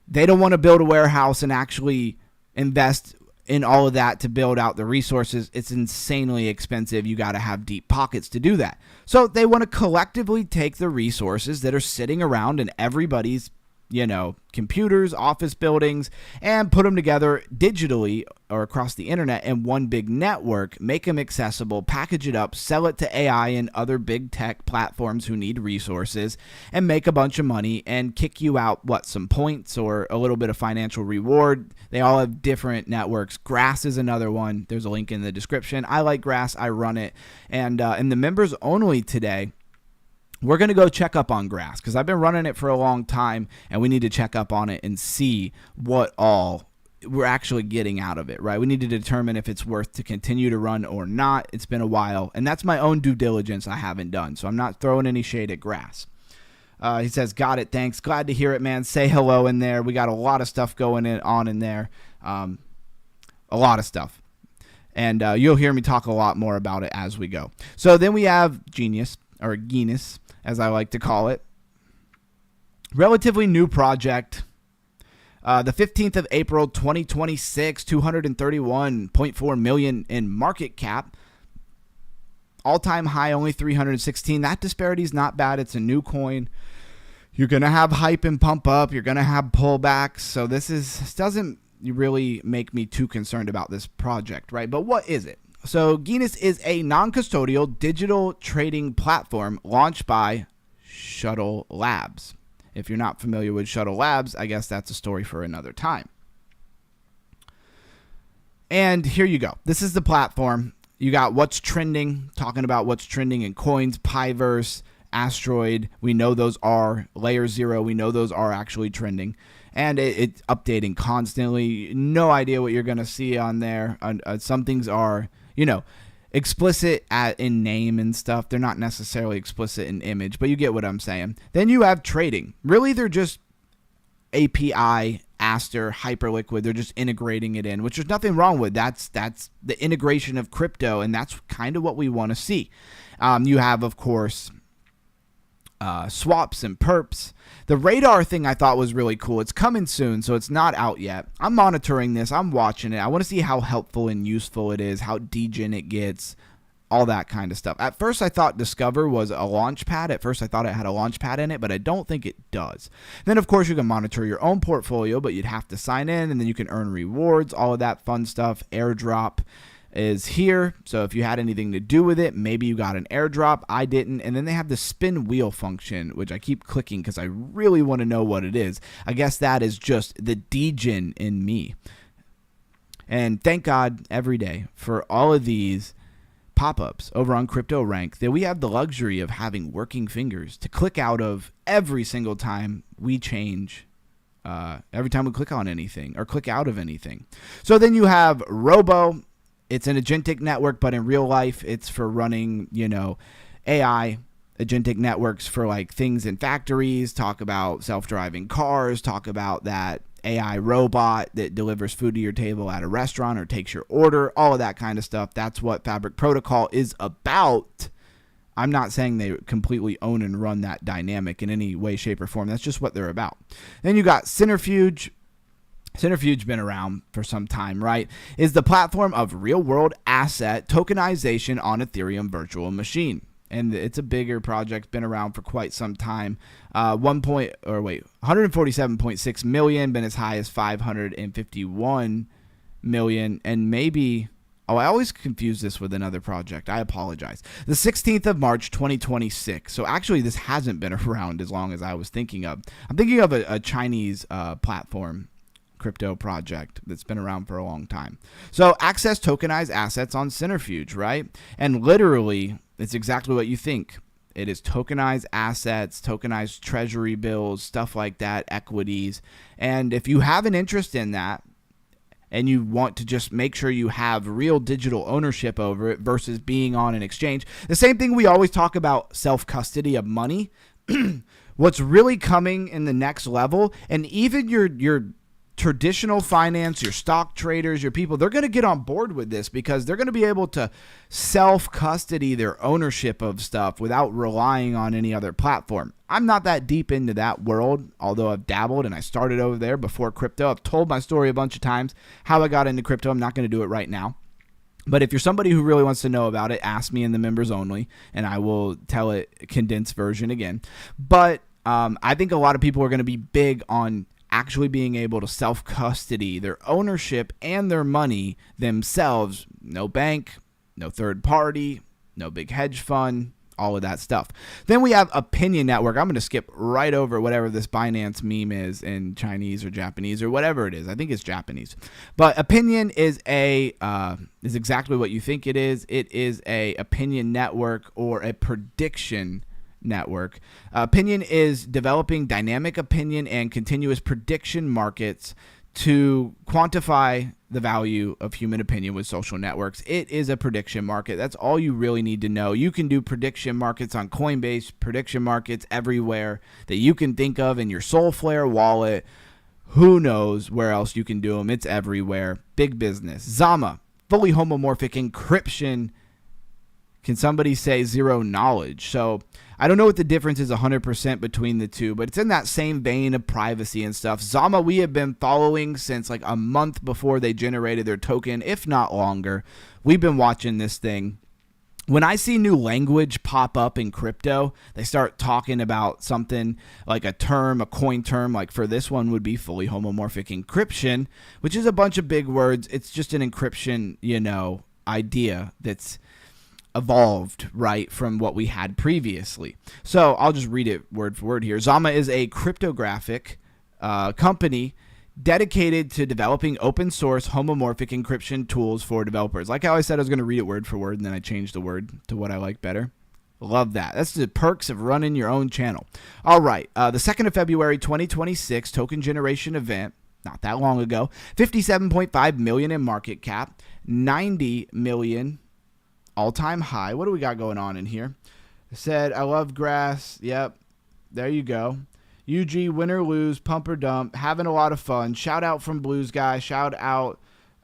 They don't want to build a warehouse and actually invest in all of that to build out the resources. It's insanely expensive. You got to have deep pockets to do that. So they want to collectively take the resources that are sitting around in everybody's, computers, office buildings, and put them together digitally or across the internet in one big network, make them accessible, package it up, sell it to AI and other big tech platforms who need resources, and make a bunch of money and kick you out, some points or a little bit of financial reward. They all have different networks. Grass is another one. There's a link in the description. I like Grass. I run it. And in the members only today, we're going to go check up on Grass because I've been running it for a long time, and we need to check up on it and see what all we're actually getting out of it, right? We need to determine if it's worth to continue to run or not. It's been a while, and that's my own due diligence I haven't done, so I'm not throwing any shade at Grass. He says, got it, thanks. Glad to hear it, man. Say hello in there. We got a lot of stuff going on in there, a lot of stuff. And you'll hear me talk a lot more about it as we go. So then we have Genius, or Genus, as I like to call it. Relatively new project. The 15th of April, 2026, 231.4 million in market cap. All-time high, only 316. That disparity is not bad. It's a new coin. You're going to have hype and pump up. You're going to have pullbacks. So this doesn't really make me too concerned about this project, right? But what is it? So Genus is a non-custodial digital trading platform launched by Shuttle Labs. If you're not familiar with Shuttle Labs, I guess that's a story for another time. And here you go. This is the platform. You got what's trending, talking about what's trending in coins, Piverse, Asteroid. We know those are Layer 0. We know those are actually trending. And it's updating constantly. No idea what you're going to see on there. Some things are, explicit in name and stuff. They're not necessarily explicit in image, but you get what I'm saying. Then you have trading. Really, they're just API, Aster, Hyperliquid. They're just integrating it in, which there's nothing wrong with. That's the integration of crypto, and that's kind of what we want to see. You have, of course, swaps and perps. The radar thing I thought was really cool. It's coming soon, so it's not out yet. I'm monitoring this. I'm watching it. I want to see how helpful and useful it is, how degen it gets, all that kind of stuff. At first, I thought Discover was a launch pad. At first, I thought it had a launch pad in it, but I don't think it does. Then, of course, you can monitor your own portfolio, but you'd have to sign in, and then you can earn rewards, all of that fun stuff. Airdrop is here, so if you had anything to do with it, maybe you got an airdrop. I didn't. And then they have the spin wheel function, which I keep clicking because I really want to know what it is. I guess that is just the degen in me. And thank God every day for all of these pop-ups over on CryptoRank that we have the luxury of having working fingers to click out of every single time we change, every time we click on anything or click out of anything. So then you have Robo. It's an agentic network, but in real life, it's for running, AI agentic networks for like things in factories, talk about self-driving cars, talk about that AI robot that delivers food to your table at a restaurant or takes your order, all of that kind of stuff. That's what Fabric Protocol is about. I'm not saying they completely own and run that dynamic in any way, shape, or form. That's just what they're about. Then you got Centrifuge. Centrifuge been around for some time, right? Is the platform of real-world asset tokenization on Ethereum virtual machine. And it's a bigger project, been around for quite some time. 147.6 million, been as high as 551 million, and maybe, I always confuse this with another project. I apologize. The 16th of March, 2026. So actually, this hasn't been around as long as I was thinking of. I'm thinking of a Chinese platform crypto project that's been around for a long time. So access tokenized assets on Centrifuge, right? And literally, it's exactly what you think. It is tokenized assets, tokenized treasury bills, stuff like that, equities. And if you have an interest in that and you want to just make sure you have real digital ownership over it versus being on an exchange, the same thing we always talk about, self-custody of money. What's really coming in the next level, and even your traditional finance, your stock traders, your people, they're going to get on board with this because they're going to be able to self-custody their ownership of stuff without relying on any other platform. I'm not that deep into that world, although I've dabbled and I started over there before crypto. I've told my story a bunch of times, how I got into crypto. I'm not going to do it right now. But if you're somebody who really wants to know about it, ask me in the members only, and I will tell it condensed version again. But I think a lot of people are going to be big on actually being able to self-custody their ownership and their money themselves. No bank, no third party, no big hedge fund, all of that stuff. Then we have Opinion Network. I'm going to skip right over whatever this Binance meme is in Chinese or Japanese or whatever it is. I think it's Japanese. But Opinion is is exactly what you think it is. It is a opinion network or a prediction network. Opinion is developing dynamic opinion and continuous prediction markets to quantify the value of human opinion with social networks. It is a prediction market. That's all you really need to know. You can do prediction markets on Coinbase, prediction markets everywhere that you can think of in your Soulflare wallet. Who knows where else you can do them? It's everywhere. Big business. Zama, fully homomorphic encryption. Can somebody say zero knowledge? So I don't know what the difference is 100% between the two, but it's in that same vein of privacy and stuff. Zama, we have been following since like a month before they generated their token, if not longer. We've been watching this thing. When I see new language pop up in crypto, they start talking about something like a term, a coin term, like for this one would be fully homomorphic encryption, which is a bunch of big words. It's just an encryption, idea that's evolved, right, from what we had previously. So I'll just read it word for word here. Zama is a cryptographic company dedicated to developing open source homomorphic encryption tools for developers. Like how I said I was going to read it word for word, and then I changed the word to what I like better. Love that. That's the perks of running your own channel. All right. The 2nd of February, 2026 token generation event, not that long ago, 57.5 million in market cap, 90 million all-time high. What do we got going on in here? I said, I love grass. Yep. There you go. UG, win or lose, pump or dump, having a lot of fun. Shout out from Blues Guy. Shout out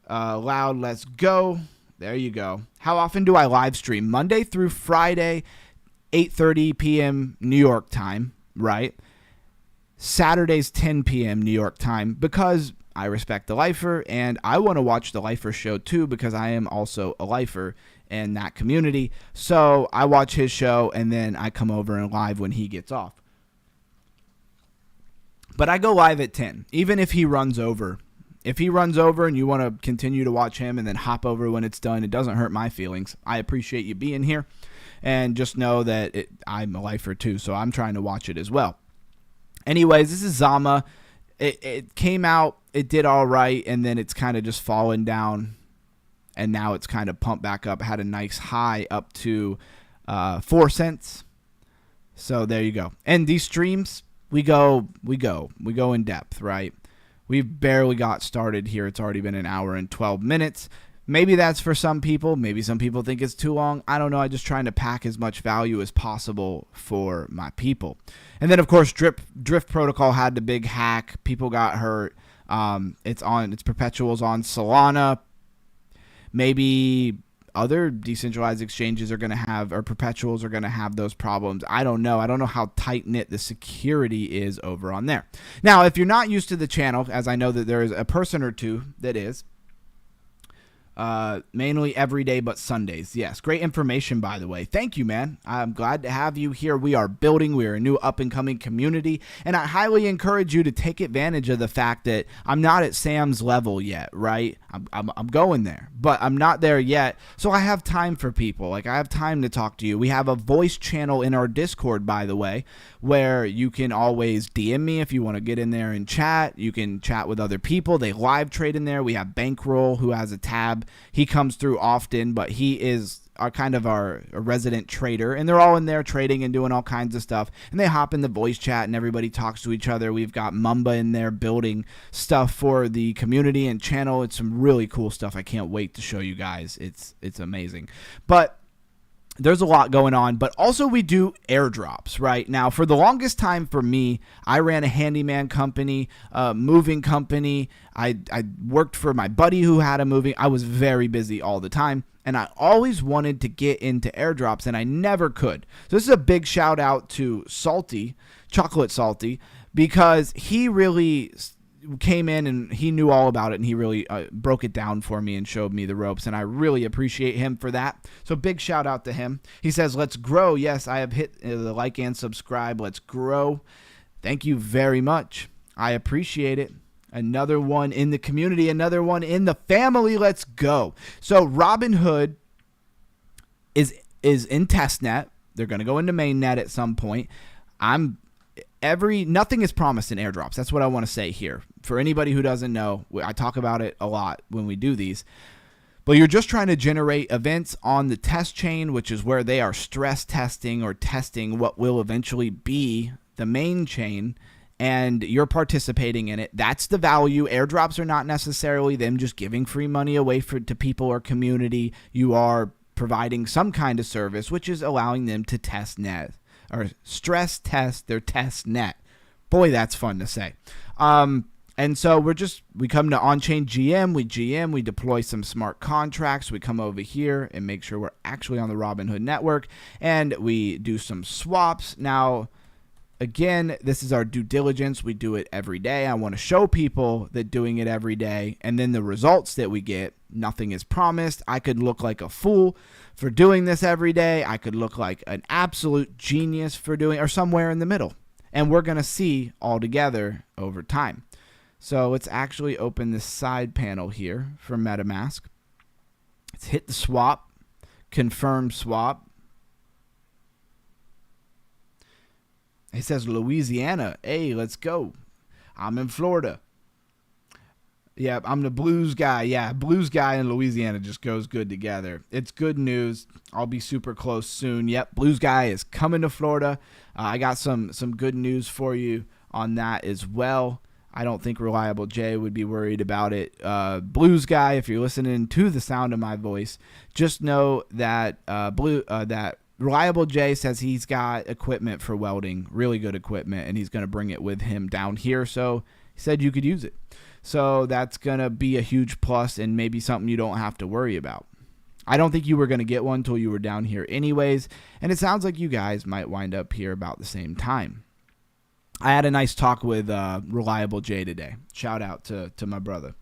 loud. Let's go. There you go. How often do I live stream? Monday through Friday, 8:30 p.m. New York time, right? Saturdays, 10 p.m. New York time, because I respect the lifer and I want to watch the lifer show too, because I am also a lifer in that community. So I watch his show and then I come over and live when he gets off. But I go live at 10, even if he runs over. If he runs over and you want to continue to watch him and then hop over when it's done, it doesn't hurt my feelings. I appreciate you being here. And just know that I'm a lifer too, so I'm trying to watch it as well. Anyways, this is Zama. It came out, it did all right, and then it's kind of just fallen down. And now it's kind of pumped back up. Had a nice high up to 4 cents. So there you go. And these streams, we go in depth, right? We've barely got started here. It's already been an hour and 12 minutes. Maybe that's for some people. Maybe some people think it's too long. I don't know. I'm just trying to pack as much value as possible for my people. And then, of course, Drift Protocol had the big hack. People got hurt. Its perpetuals on Solana. Maybe other decentralized exchanges are going to have, or perpetuals are going to have those problems. I don't know. I don't know how tight-knit the security is over on there. Now, if you're not used to the channel, as I know that there is a person or two that is, mainly every day but Sundays. Yes, great information, by the way. Thank you, man. I'm glad to have you here. We are building. We are a new up-and-coming community, and I highly encourage you to take advantage of the fact that I'm not at Sam's level yet, right? I'm going there, but I'm not there yet, so I have time for people. Like, I have time to talk to you. We have a voice channel in our Discord, by the way, where you can always DM me if you want to get in there and chat. You can chat with other people. They live trade in there. We have Bankroll, who has a tab. He comes through often, but he is our resident trader, and they're all in there trading and doing all kinds of stuff, and they hop in the voice chat and everybody talks to each other. We've got Mamba in there building stuff for the community and channel. It's some really cool stuff. I can't wait to show you guys. It's amazing. But there's a lot going on, but also we do airdrops, right? Now, for the longest time for me, I ran a handyman company, moving company. I worked for my buddy who had a moving. I was very busy all the time, and I always wanted to get into airdrops, and I never could. So this is a big shout out to Salty, Chocolate Salty, because he really came in and he knew all about it, and he really broke it down for me and showed me the ropes, and I really appreciate him for that. So big shout out to him. He says, let's grow. Yes, I have hit the like and subscribe. Let's grow. Thank you very much. I appreciate it. Another one in the community, another one in the family. Let's go. So Robinhood is in testnet. They're going to go into mainnet at some point. Nothing is promised in airdrops. That's what I want to say here. For anybody who doesn't know, I talk about it a lot when we do these. But you're just trying to generate events on the test chain, which is where they are stress testing or testing what will eventually be the main chain, and you're participating in it. That's the value. Airdrops are not necessarily them just giving free money away to people or community. You are providing some kind of service, which is allowing them to test net or stress test their test net. Boy, that's fun to say. And so we come to on-chain GM, we deploy some smart contracts, we come over here and make sure we're actually on the Robinhood network, and we do some swaps. Now, again, this is our due diligence. We do it every day. I want to show people that doing it every day, and then the results that we get, nothing is promised. I could look like a fool for doing this every day. I could look like an absolute genius for doing, or somewhere in the middle. And we're going to see all together over time. So let's actually open this side panel here for MetaMask. Let's hit the swap. Confirm swap. It says Louisiana. Hey, let's go. I'm in Florida. Yeah, I'm the blues guy. Yeah, blues guy and Louisiana just goes good together. It's good news. I'll be super close soon. Yep, blues guy is coming to Florida. I got some good news for you on that as well. I don't think Reliable J would be worried about it. Blues guy, if you're listening to the sound of my voice, just know that that Reliable J says he's got equipment for welding, really good equipment, and he's going to bring it with him down here. So he said you could use it. So that's going to be a huge plus and maybe something you don't have to worry about. I don't think you were going to get one until you were down here anyways, and it sounds like you guys might wind up here about the same time. I had a nice talk with Reliable J today. Shout out to my brother.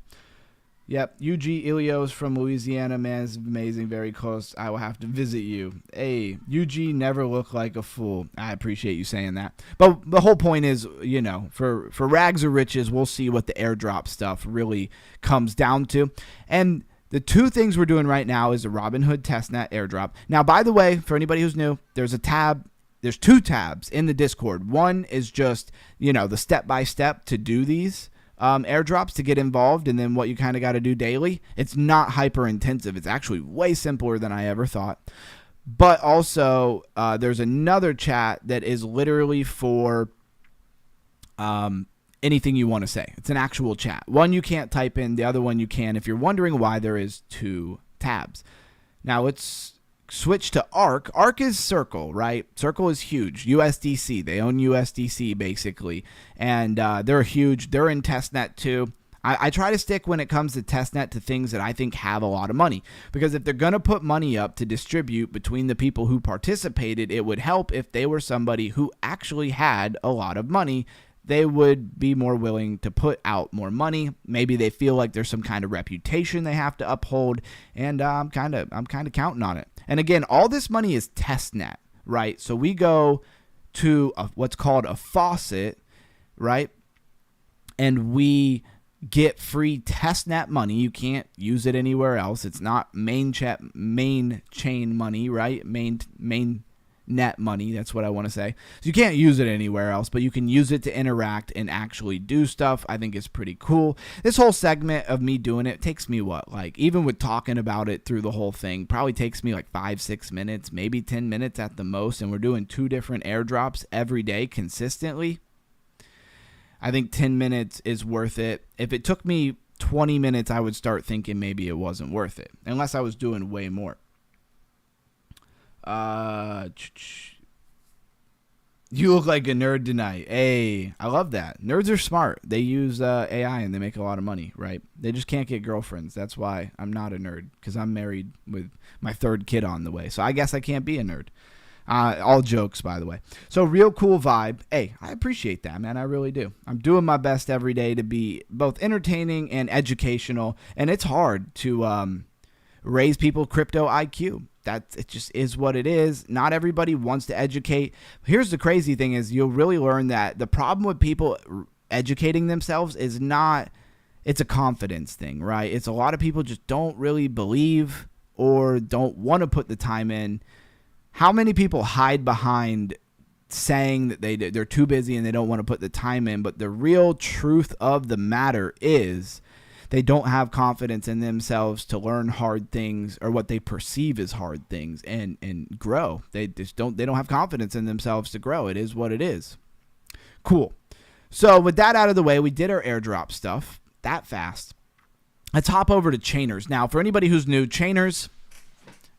Yep, UG Ilios from Louisiana, man, is amazing, very close. I will have to visit you. Hey, UG never look like a fool. I appreciate you saying that. But the whole point is, you know, for rags or riches, we'll see what the airdrop stuff really comes down to. And the two things we're doing right now is the Robinhood testnet airdrop. Now, by the way, for anybody who's new, there's a tab. There's two tabs in the Discord. One is just, you know, the step-by-step to do these airdrops to get involved, and then what you kind of got to do daily. It's not hyper intensive. It's actually way simpler than I ever thought. But also there's another chat that is literally for anything you want to say. It's an actual chat. One you can't type in, the other one you can. If you're wondering why there is two tabs. Now let's switch to ARK. ARK is Circle, right? Circle is huge. USDC. They own USDC basically. And they're huge. They're in testnet too. I try to stick when it comes to testnet to things that I think have a lot of money. Because if they're going to put money up to distribute between the people who participated, it would help if they were somebody who actually had a lot of money. They would be more willing to put out more money. Maybe they feel like there's some kind of reputation they have to uphold. And I'm kind of counting on it. And again, all this money is testnet, right? So we go to what's called a faucet, right? And we get free testnet money. You can't use it anywhere else. It's not main chain money, right? Main net money. That's what I want to say. So you can't use it anywhere else, but you can use it to interact and actually do stuff. I think it's pretty cool. This whole segment of me doing it takes me even with talking about it through the whole thing, probably takes me like 5-6 minutes, maybe 10 minutes at the most. And we're doing 2 different airdrops every day consistently. I think 10 minutes is worth it. If it took me 20 minutes, I would start thinking maybe it wasn't worth it, unless I was doing way more. You look like a nerd tonight. Hey, I love that. Nerds are smart. They use AI and they make a lot of money, right? They just can't get girlfriends. That's why I'm not a nerd, because I'm married with my 3rd kid on the way. So I guess I can't be a nerd. All jokes, by the way. So real cool vibe. Hey, I appreciate that, man. I really do. I'm doing my best every day to be both entertaining and educational, and it's hard to raise people crypto IQ. It just is what it is. Not everybody wants to educate. Here's the crazy thing is you'll really learn that the problem with people educating themselves is it's a confidence thing, right? It's a lot of people just don't really believe or don't want to put the time in. How many people hide behind saying that they're too busy and they don't want to put the time in? But the real truth of the matter is they don't have confidence in themselves to learn hard things or what they perceive as hard things and grow. They don't have confidence in themselves to grow. It is what it is. Cool. So with that out of the way, we did our airdrop stuff that fast. Let's hop over to Chainers. Now, for anybody who's new, Chainers,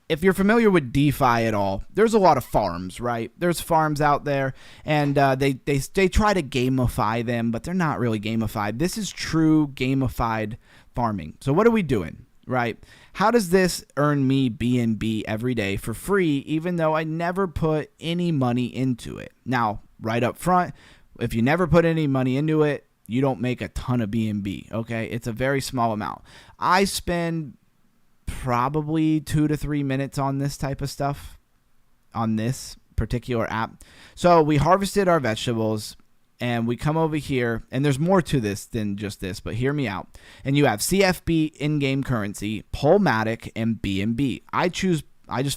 if you're familiar with DeFi at all, there's a lot of farms, right? There's farms out there, and they try to gamify them, but they're not really gamified. This is true gamified farming. So what are we doing, right? How does this earn me BNB every day for free, even though I never put any money into it? Now, right up front, if you never put any money into it, you don't make a ton of BNB, okay? It's a very small amount. I spend probably 2 to 3 minutes on this type of stuff on this particular app. So we harvested our vegetables and we come over here, and there's more to this than just this, but hear me out. And you have CFB, in-game currency, Polmatic, and BNB. I just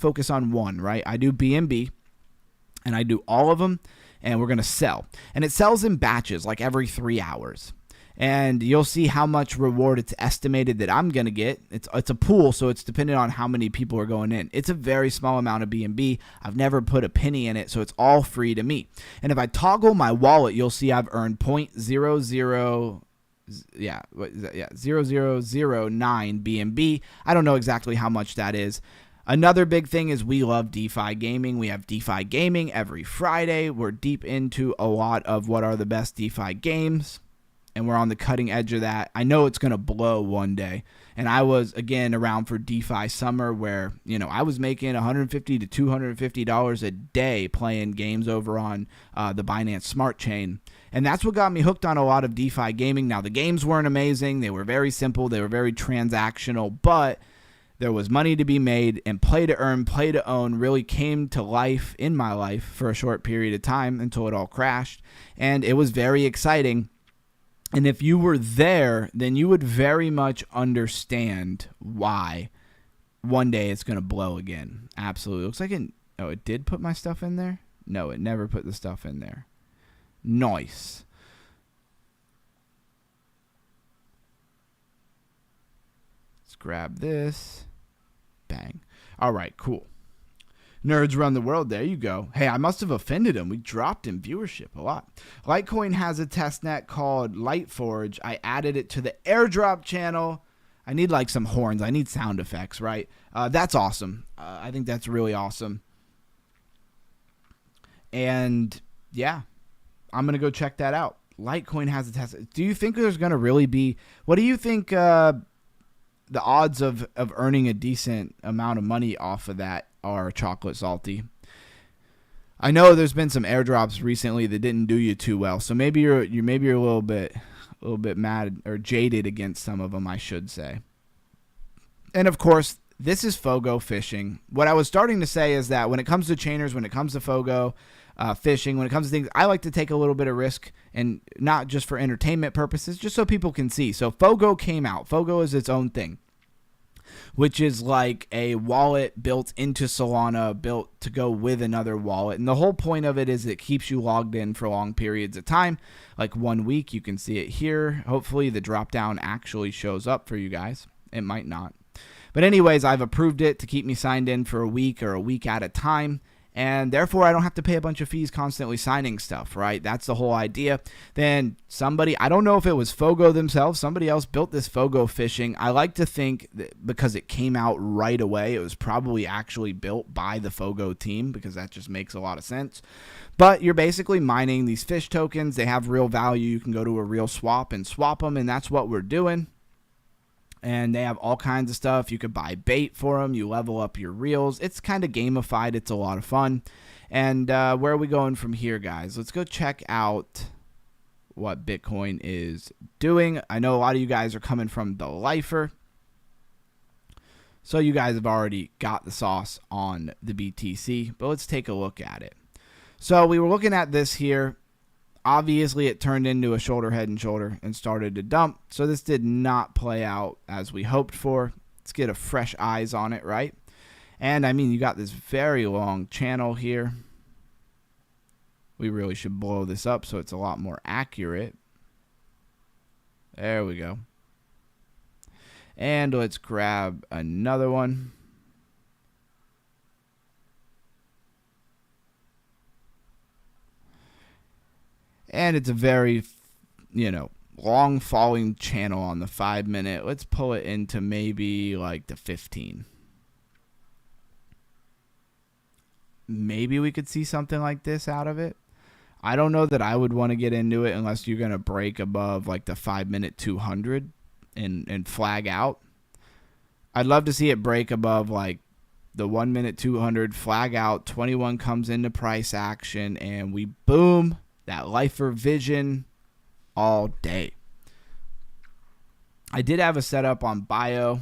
focus on one, right? I do BNB, and I do all of them, and we're going to sell. And it sells in batches, like every 3 hours. And you'll see how much reward it's estimated that I'm going to get. It's a pool, so it's dependent on how many people are going in. It's a very small amount of BNB. I've never put a penny in it, so it's all free to me. And if I toggle my wallet, you'll see I've earned 0.0009 BNB. I don't know exactly how much that is. Another big thing is we love DeFi gaming. We have DeFi gaming every Friday. We're deep into a lot of what are the best DeFi games, and we're on the cutting edge of that. I know it's going to blow one day. And I was, again, around for DeFi summer where, I was making $150 to $250 a day playing games over on the Binance Smart Chain. And that's what got me hooked on a lot of DeFi gaming. Now, the games weren't amazing. They were very simple. They were very transactional. But there was money to be made, and play to earn, play to own really came to life in my life for a short period of time until it all crashed. And it was very exciting. And if you were there, then you would very much understand why one day it's going to blow again. Absolutely. Looks like it did put my stuff in there? No, it never put the stuff in there. Nice. Let's grab this. Bang. All right, cool. Nerds run the world. There you go. Hey, I must have offended him. We dropped in viewership a lot. Litecoin has a testnet called Lightforge. I added it to the airdrop channel. I need like some horns. I need sound effects, right? That's awesome. I think that's really awesome. And yeah, I'm going to go check that out. Litecoin has a testnet. Do you think there's going to really be, what do you think the odds of earning a decent amount of money off of that are, Chocolate Salty? I know there's been some airdrops recently that didn't do you too well, so maybe you're a little bit mad or jaded against some of them, I should say. And of course, this is Fogo fishing. What I was starting to say is that when it comes to chainers, when it comes to Fogo fishing, when it comes to things, I like to take a little bit of risk, and not just for entertainment purposes, just so people can see. So Fogo came out. Fogo is its own thing, which is like a wallet built into Solana, built to go with another wallet. And the whole point of it is it keeps you logged in for long periods of time, like 1 week. You can see it here. Hopefully the drop down actually shows up for you guys. It might not. But anyways, I've approved it to keep me signed in for a week or a week at a time. And therefore, I don't have to pay a bunch of fees constantly signing stuff, right? That's the whole idea. Then somebody, I don't know if it was Fogo themselves, somebody else built this Fogo fishing. I like to think that because it came out right away, it was probably actually built by the Fogo team, because that just makes a lot of sense. But you're basically mining these fish tokens. They have real value. You can go to a real swap and swap them, and that's what we're doing. And they have all kinds of stuff. You could buy bait for them. You level up your reels. It's kind of gamified. It's a lot of fun. And where are we going from here, guys? Let's go check out what Bitcoin is doing. I know a lot of you guys are coming from the Lifer, so you guys have already got the sauce on the BTC. But let's take a look at it. So we were looking at this here. Obviously, it turned into a shoulder, head, and shoulder and started to dump. So this did not play out as we hoped for. Let's get a fresh eyes on it, right? And, I mean, you got this very long channel here. We really should blow this up so it's a lot more accurate. There we go. And let's grab another one. And it's a very, long falling channel on the 5 minute. Let's pull it into maybe like the 15. Maybe we could see something like this out of it. I don't know that I would want to get into it unless you're going to break above like the 5 minute 200 and flag out. I'd love to see it break above like the 1 minute 200, flag out, 21 comes into price action, and we boom. That Lifer vision all day. I did have a setup on bio.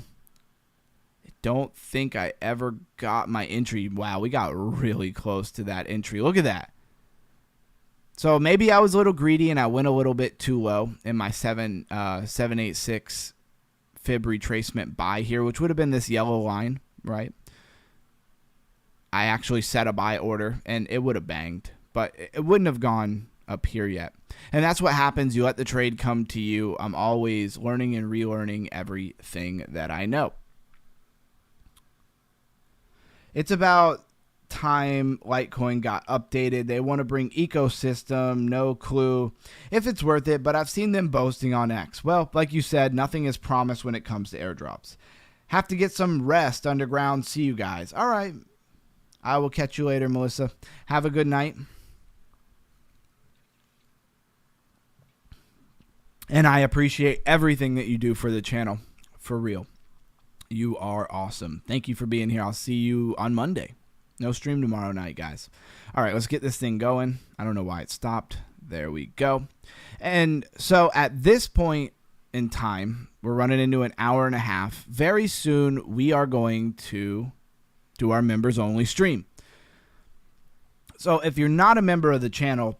I don't think I ever got my entry. Wow, we got really close to that entry. Look at that. So maybe I was a little greedy and I went a little bit too low in my 786 fib retracement buy here, which would have been this yellow line, right? I actually set a buy order and it would have banged, but it wouldn't have gone up here yet. And that's what happens. You let the trade come to you. I'm always learning and relearning everything that I know. It's about time Litecoin got updated. They want to bring ecosystem, no clue if it's worth it, but I've seen them boasting on X. Well, like you said, nothing is promised when it comes to airdrops. Have to get some rest underground. See you guys. All right. I will catch you later, Melissa. Have a good night. And I appreciate everything that you do for the channel. For real. You are awesome. Thank you for being here. I'll see you on Monday. No stream tomorrow night, guys. All right, let's get this thing going. I don't know why it stopped. There we go. And so at this point in time, we're running into an hour and a half. Very soon, we are going to do our members only stream. So if you're not a member of the channel,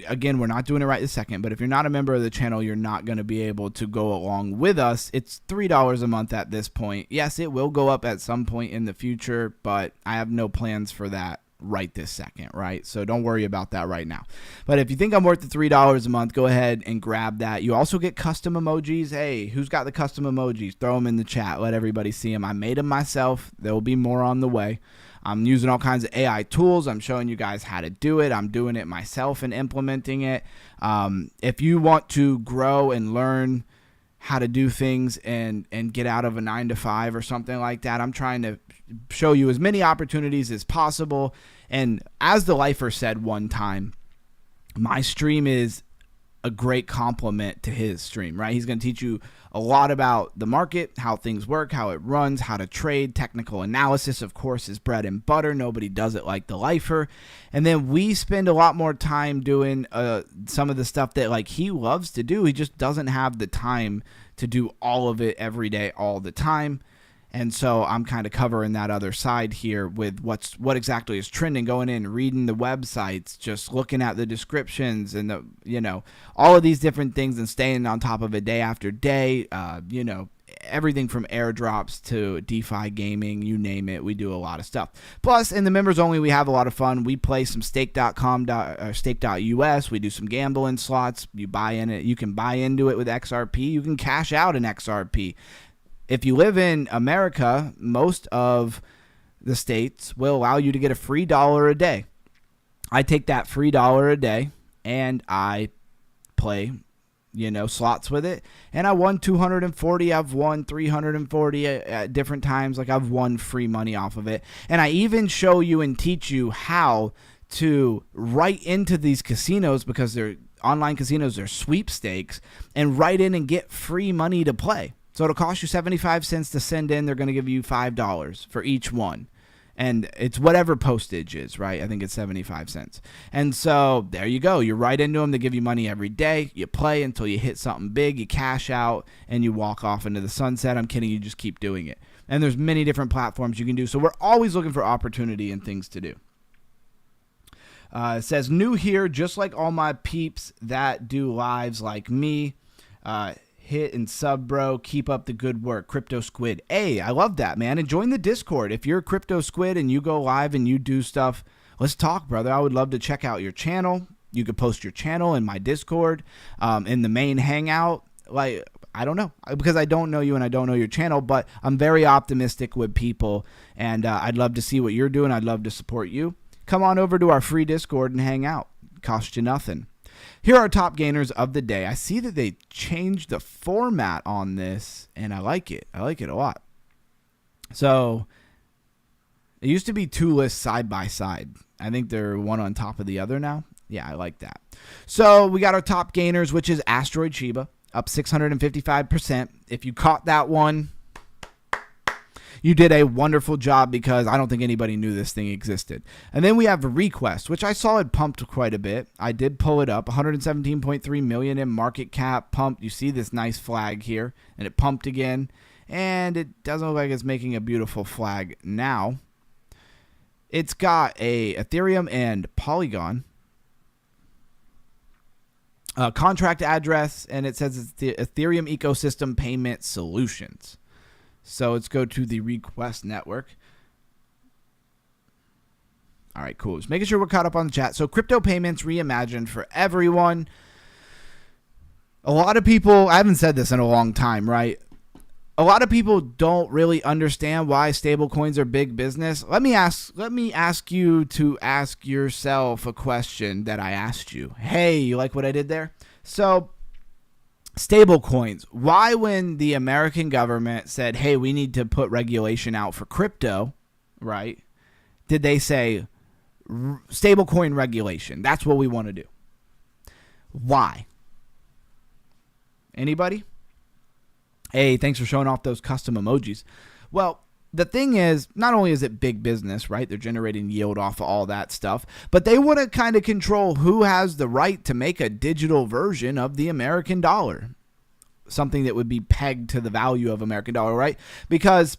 again, we're not doing it right this second, but if you're not a member of the channel, you're not going to be able to go along with us. It's $3 a month at this point. Yes, it will go up at some point in the future, but I have no plans for that right this second, right? So don't worry about that right now. But if you think I'm worth the $3 a month, go ahead and grab that. You also get custom emojis. Hey, who's got the custom emojis? Throw them in the chat. Let everybody see them. I made them myself. There will be more on the way. I'm using all kinds of AI tools. I'm showing you guys how to do it. I'm doing it myself and implementing it. If you want to grow and learn how to do things and get out of a 9-to-5 or something like that, I'm trying to show you as many opportunities as possible. And as the lifer said one time, my stream is a great complement to his stream, right? He's going to teach you a lot about the market, how things work, how it runs, how to trade. Technical analysis, of course, is bread and butter. Nobody does it like the lifer. And then we spend a lot more time doing some of the stuff that like he loves to do. He just doesn't have the time to do all of it every day, all the time. And so I'm kind of covering that other side here with what exactly is trending, going in, reading the websites, just looking at the descriptions and the, all of these different things and staying on top of it day after day. Everything from airdrops to DeFi gaming, you name it. We do a lot of stuff. Plus, in the members only, we have a lot of fun. We play some stake.com, stake.us. We do some gambling slots. You buy in it. You can buy into it with XRP. You can cash out in XRP. If you live in America, most of the states will allow you to get a free $1 a day. I take that free $1 a day and I play, slots with it. And I won 240. I've won 340 at different times. Like I've won free money off of it. And I even show you and teach you how to write into these casinos, because they're online casinos, they're sweepstakes, and write in and get free money to play. So it'll cost you 75 cents to send in. They're going to give you $5 for each one. And it's whatever postage is, right? I think it's 75 cents. And so there you go. You're right into them. They give you money every day. You play until you hit something big. You cash out and you walk off into the sunset. I'm kidding. You just keep doing it. And there's many different platforms you can do. So we're always looking for opportunity and things to do. It says, new here, just like all my peeps that do lives like me. Hit and sub, bro. Keep up the good work. Crypto Squid. Hey, I love that, man. And join the Discord. If you're a Crypto Squid and you go live and you do stuff, let's talk, brother. I would love to check out your channel. You could post your channel in my Discord, in the main hangout. Like, I don't know, because I don't know you and I don't know your channel, but I'm very optimistic with people, and I'd love to see what you're doing. I'd love to support you. Come on over to our free Discord and hang out. Cost you nothing. Here are top gainers of the day. I see that they changed the format on this, and I like it. I like it a lot. So it used to be two lists side by side. I think they're one on top of the other now. Yeah, I like that. So we got our top gainers, which is Asteroid Shiba, up 655%. If you caught that one, you did a wonderful job, because I don't think anybody knew this thing existed. And then we have a Request, which I saw it pumped quite a bit. I did pull it up, 117.3 million in market cap, pumped. You see this nice flag here, and it pumped again. And it doesn't look like it's making a beautiful flag now. It's got a Ethereum and Polygon. contract address, and it says it's the Ethereum ecosystem payment solutions. So let's go to the request network. All right, cool. Just making sure we're caught up on the chat. So crypto payments reimagined for everyone. A lot of people, I haven't said this in a long time, right? A lot of people don't really understand why stablecoins are big business. Let me ask you to ask yourself a question that I asked you. Hey, you like what I did there? So stablecoins, why when the American government said, hey, we need to put regulation out for crypto, right? Did they say stablecoin regulation? That's what we want to do. Why? Anybody? Hey, thanks for showing off those custom emojis. Well, the thing is, not only is it big business, right? They're generating yield off of all that stuff, but they want to kind of control who has the right to make a digital version of the American dollar. Something that would be pegged to the value of American dollar, right? Because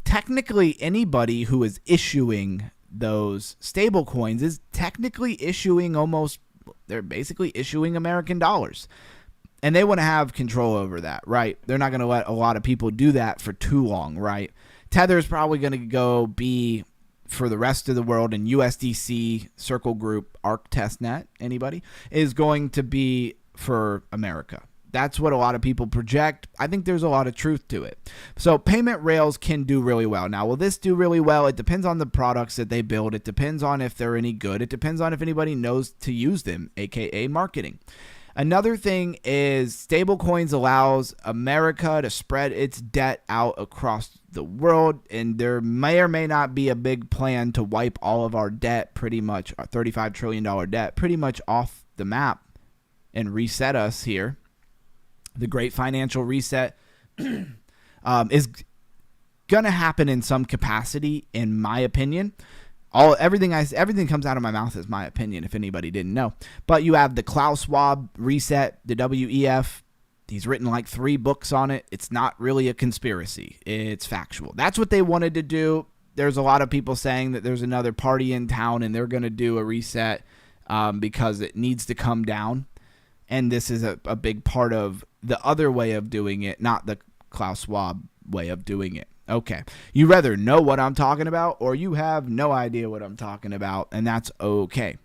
technically anybody who is issuing those stable coins is technically issuing they're basically issuing American dollars. And they want to have control over that, right? They're not going to let a lot of people do that for too long, right? Tether is probably going to go be for the rest of the world, and USDC, Circle Group, Arc Testnet, anybody, is going to be for America. That's what a lot of people project. I think there's a lot of truth to it. So payment rails can do really well. Now, will this do really well? It depends on the products that they build. It depends on if they're any good. It depends on if anybody knows to use them, aka marketing. Another thing is stablecoins allows America to spread its debt out across the world, and there may or may not be a big plan to wipe all of our debt, pretty much our $35 trillion debt, pretty much off the map and reset us here. The great financial reset is going to happen in some capacity, in my opinion. Everything comes out of my mouth is my opinion, if anybody didn't know. But you have the Klaus Schwab reset, the WEF. He's written like 3 books on it. It's not really a conspiracy. It's factual. That's what they wanted to do. There's a lot of people saying that there's another party in town and they're going to do a reset because it needs to come down. And this is a big part of the other way of doing it, not the Klaus Schwab way of doing it. Okay, you rather know what I'm talking about or you have no idea what I'm talking about, and that's okay.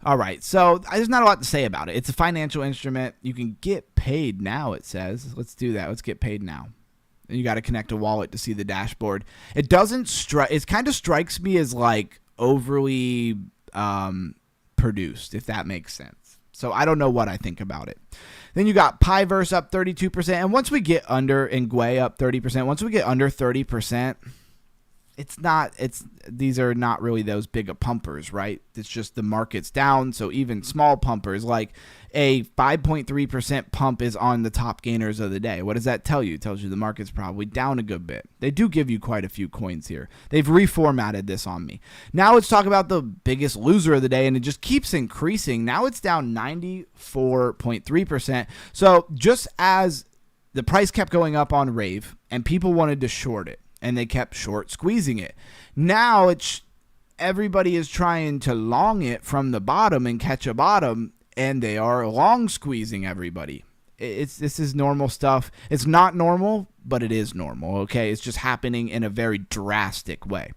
All right, so there's not a lot to say about it. It's a financial instrument. You can get paid now, it says. Let's do that. Let's get paid now. And you got to connect a wallet to see the dashboard. It doesn't strike. It kind of strikes me as like overly produced, if that makes sense. So I don't know what I think about it. Then you got Piverse up 32%. And once we get under, and Gwei up 30%, once we get under 30%, these are not really those big of pumpers, right? It's just the market's down. So even small pumpers, like a 5.3% pump is on the top gainers of the day. What does that tell you? It tells you the market's probably down a good bit. They do give you quite a few coins here. They've reformatted this on me. Now let's talk about the biggest loser of the day, and it just keeps increasing. Now it's down 94.3%. So just as the price kept going up on Rave and people wanted to short it, and they kept short squeezing it. Now everybody is trying to long it from the bottom and catch a bottom, and they are long squeezing everybody. This is normal stuff. It's not normal, but it is normal, okay? It's just happening in a very drastic way.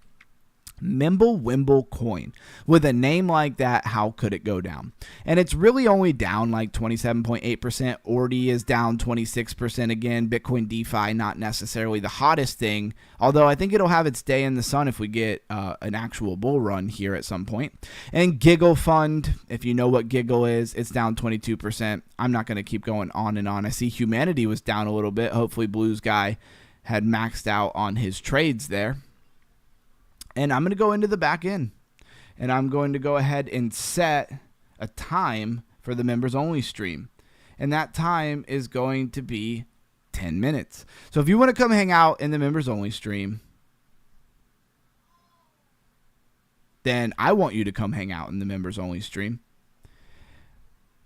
Mimblewimble coin. With a name like that, how could it go down? And it's really only down like 27.8%. Ordi is down 26% again. Bitcoin DeFi, not necessarily the hottest thing, although I think it'll have its day in the sun if we get an actual bull run here at some point. And Giggle Fund, if you know what Giggle is, it's down 22%. I'm not going to keep going on and on. I see Humanity was down a little bit. Hopefully Blues Guy had maxed out on his trades there. And I'm going to go into the back end, and I'm going to go ahead and set a time for the members only stream. And that time is going to be 10 minutes. So if you want to come hang out in the members only stream, then I want you to come hang out in the members only stream.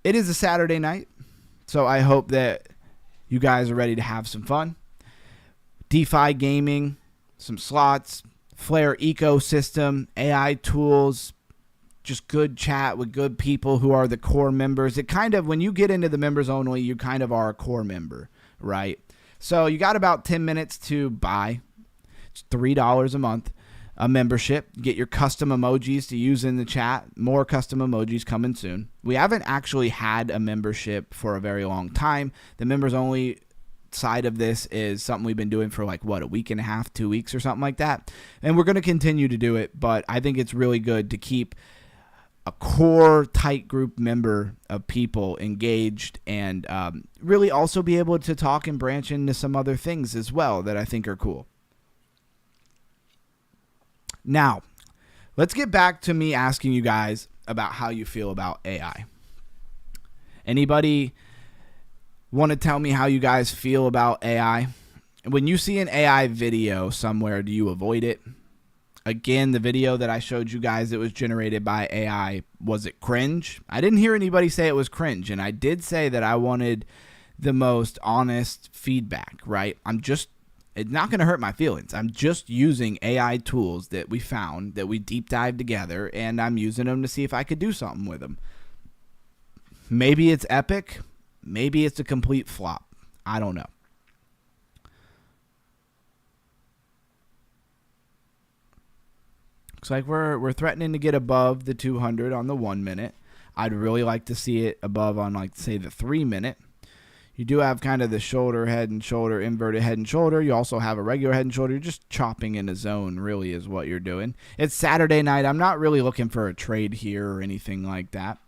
It is a Saturday night, so I hope that you guys are ready to have some fun. DeFi gaming, some slots, Flare ecosystem, AI tools, just good chat with good people who are the core members. It kind of, when you get into the members only, you kind of are a core member, right? So you got about 10 minutes to buy. It's $3 a month, a membership. Get your custom emojis to use in the chat. More custom emojis coming soon. We haven't actually had a membership for a very long time. The members only side of this is something we've been doing for like a week and a half, 2 weeks or something like that. And we're going to continue to do it, but I think it's really good to keep a core tight group member of people engaged and really also be able to talk and branch into some other things as well that I think are cool. Now, let's get back to me asking you guys about how you feel about AI. Anybody want to tell me how you guys feel about AI? When you see an AI video somewhere, do you avoid it? Again, the video that I showed you guys that was generated by AI, was it cringe? I didn't hear anybody say it was cringe, and I did say that I wanted the most honest feedback, right? It's not going to hurt my feelings. I'm just using AI tools that we found, that we deep dived together, and I'm using them to see if I could do something with them. Maybe it's epic. Maybe it's a complete flop. I don't know. Looks like we're threatening to get above the 200 on the 1 minute. I'd really like to see it above on, like, say, the 3 minute. You do have kind of the shoulder, head and shoulder, inverted head and shoulder. You also have a regular head and shoulder. You're just chopping in a zone, really, is what you're doing. It's Saturday night. I'm not really looking for a trade here or anything like that.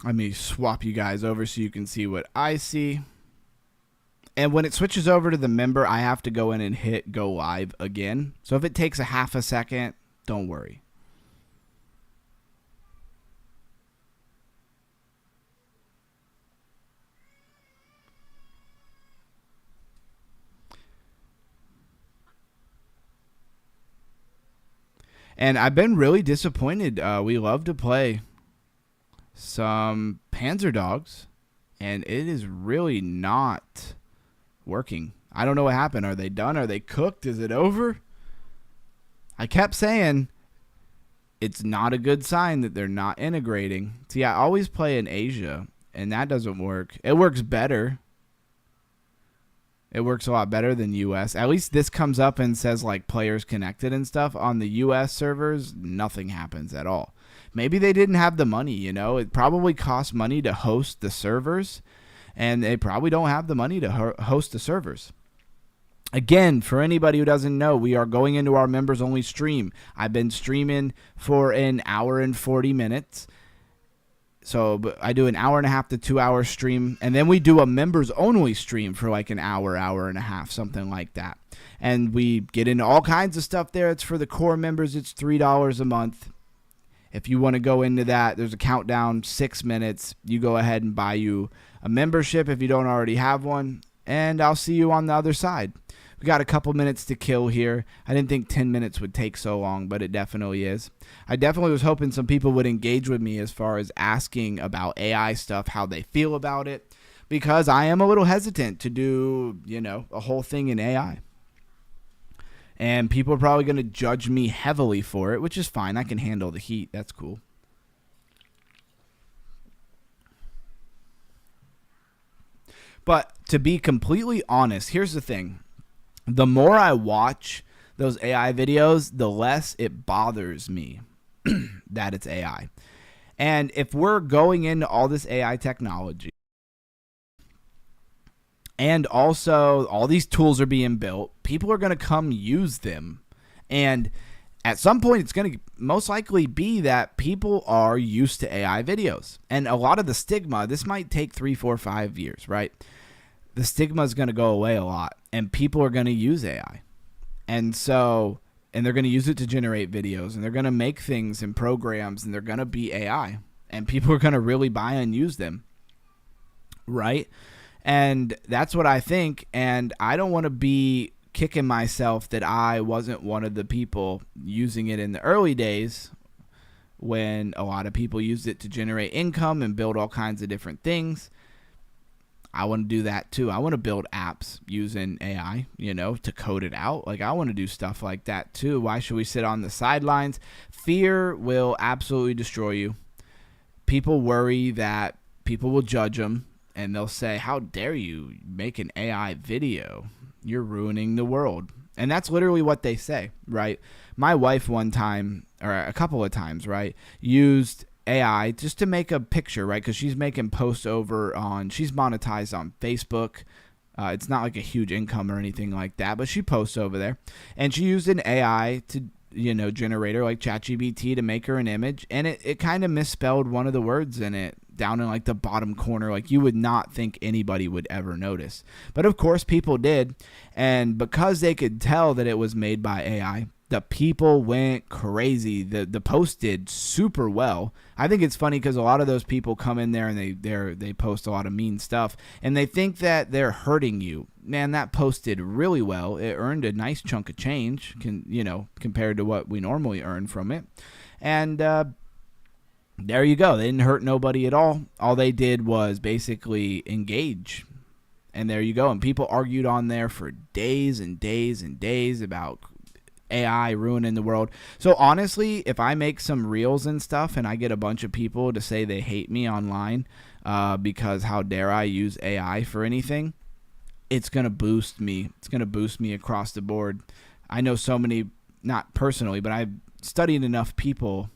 Let me swap you guys over so you can see what I see. And when it switches over to the member, I have to go in and hit go live again. So if it takes a half a second, don't worry. And I've been really disappointed. We love to play some Panzer Dogs, and it is really not working. I don't know what happened. Are they done? Are they cooked? Is it over? I kept saying it's not a good sign that they're not integrating. See, I always play in Asia, and that doesn't work. It works better. It works a lot better than US. At least this comes up and says like players connected and stuff. On the US servers, nothing happens at all. Maybe they didn't have the money, you know. It probably costs money to host the servers, and they probably don't have the money to host the servers. Again, for anybody who doesn't know, we are going into our members only stream. I've been streaming for an hour and 40 minutes. So I do an hour and a half to 2 hour stream, and then we do a members only stream for like an hour, hour and a half, something like that. And we get into all kinds of stuff there. It's for the core members. It's $3 a month. If you want to go into that, there's a countdown, 6 minutes. You go ahead and buy you a membership if you don't already have one, and I'll see you on the other side. We got a couple minutes to kill here. I didn't think 10 minutes would take so long, but it definitely is. I definitely was hoping some people would engage with me as far as asking about AI stuff, how they feel about it, because I am a little hesitant to do, you know, a whole thing in AI. And people are probably going to judge me heavily for it, which is fine. I can handle the heat. That's cool. But to be completely honest, here's the thing. The more I watch those AI videos, the less it bothers me that it's AI. And if we're going into all this AI technology, and also all these tools are being built, people are going to come use them. And at some point, it's going to most likely be that people are used to AI videos. And a lot of the stigma, this might take 3, 4, 5 years, right? The stigma is going to go away a lot, and people are going to use AI. And they're going to use it to generate videos, and they're going to make things and programs, and they're going to be AI. And people are going to really buy and use them, right? And that's what I think, and I don't want to be kicking myself that I wasn't one of the people using it in the early days when a lot of people used it to generate income and build all kinds of different things. I want to do that too. I want to build apps using AI, to code it out. Like, I want to do stuff like that too. Why should we sit on the sidelines? Fear will absolutely destroy you. People worry that people will judge them and they'll say, how dare you make an AI video? You're ruining the world. And that's literally what they say, right? My wife one time, or a couple of times, right, used AI just to make a picture, right? Because she's making posts she's monetized on Facebook. It's not like a huge income or anything like that, but she posts over there. And she used an AI to, generator like ChatGPT to make her an image. And it kind of misspelled one of the words in it down in like the bottom corner. Like, you would not think anybody would ever notice. But of course people did. And because they could tell that it was made by AI, the people went crazy. The post did super well. I think it's funny because a lot of those people come in there and they post a lot of mean stuff, and they think that they're hurting you. Man, that post did really well. It earned a nice chunk of change, compared to what we normally earn from it. And there you go. They didn't hurt nobody at all. All they did was basically engage. And there you go. And people argued on there for days and days and days about AI ruining the world. So honestly, if I make some reels and stuff and I get a bunch of people to say they hate me online because how dare I use AI for anything, it's going to boost me. It's going to boost me across the board. I know so many, not personally, but I've studied enough people.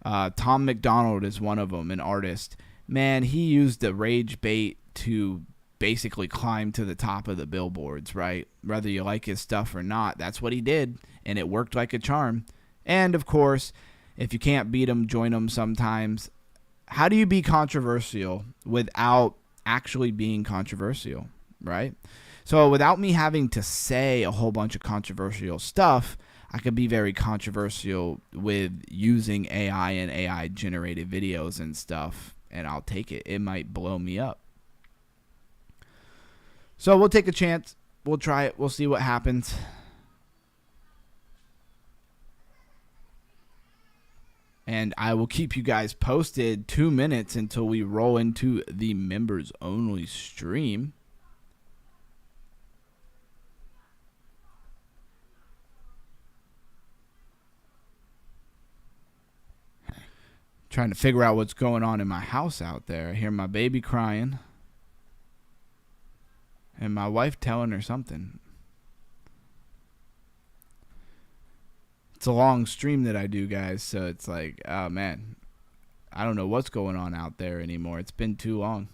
Tom McDonald is one of them, an artist. Man, he used the rage bait to basically climb to the top of the billboards, right? Whether you like his stuff or not, that's what he did, and it worked like a charm. And of course, if you can't beat him, join him sometimes. How do you be controversial without actually being controversial, right? So without me having to say a whole bunch of controversial stuff, I could be very controversial with using AI and AI generated videos and stuff, and I'll take it. It might blow me up. So we'll take a chance. We'll try it. We'll see what happens. And I will keep you guys posted. 2 minutes until we roll into the members only stream. Trying to figure out what's going on in my house out there. I hear my baby crying. And my wife telling her something. It's a long stream that I do, guys. So it's like, oh man, I don't know what's going on out there anymore. It's been too long.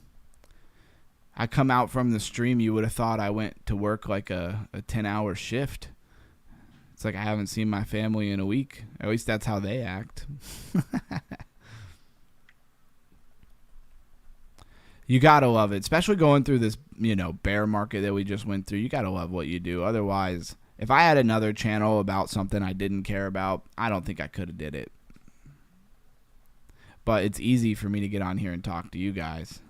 I come out from the stream, you would have thought I went to work like a 10-hour shift. It's like I haven't seen my family in a week. At least that's how they act. You gotta love it, especially going through this, bear market that we just went through. You gotta love what you do. Otherwise, if I had another channel about something I didn't care about, I don't think I could have did it. But it's easy for me to get on here and talk to you guys.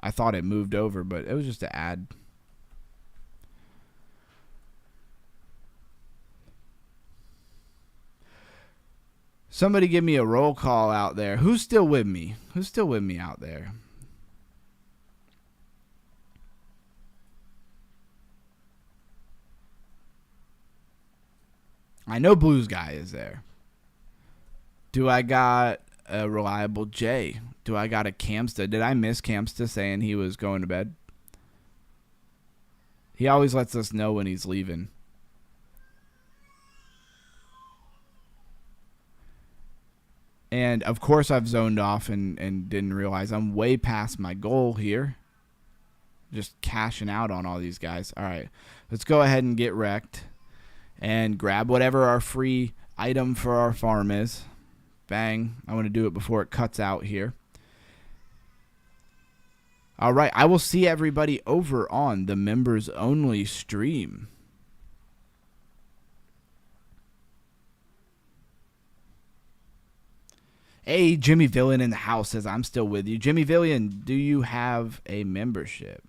I thought it moved over, but it was just an ad. Somebody give me a roll call out there. Who's still with me? Who's still with me out there? I know Blues Guy is there. Do I got a Reliable J? Do I got a Camsta? Did I miss Camsta saying he was going to bed? He always lets us know when he's leaving. And, of course, I've zoned off and didn't realize I'm way past my goal here. Just cashing out on all these guys. All right, let's go ahead and get wrecked and grab whatever our free item for our farm is. Bang. I want to do it before it cuts out here. All right, I will see everybody over on the members only stream. Hey, Jimmy Villain in the house says, I'm still with you. Jimmy Villain, do you have a membership?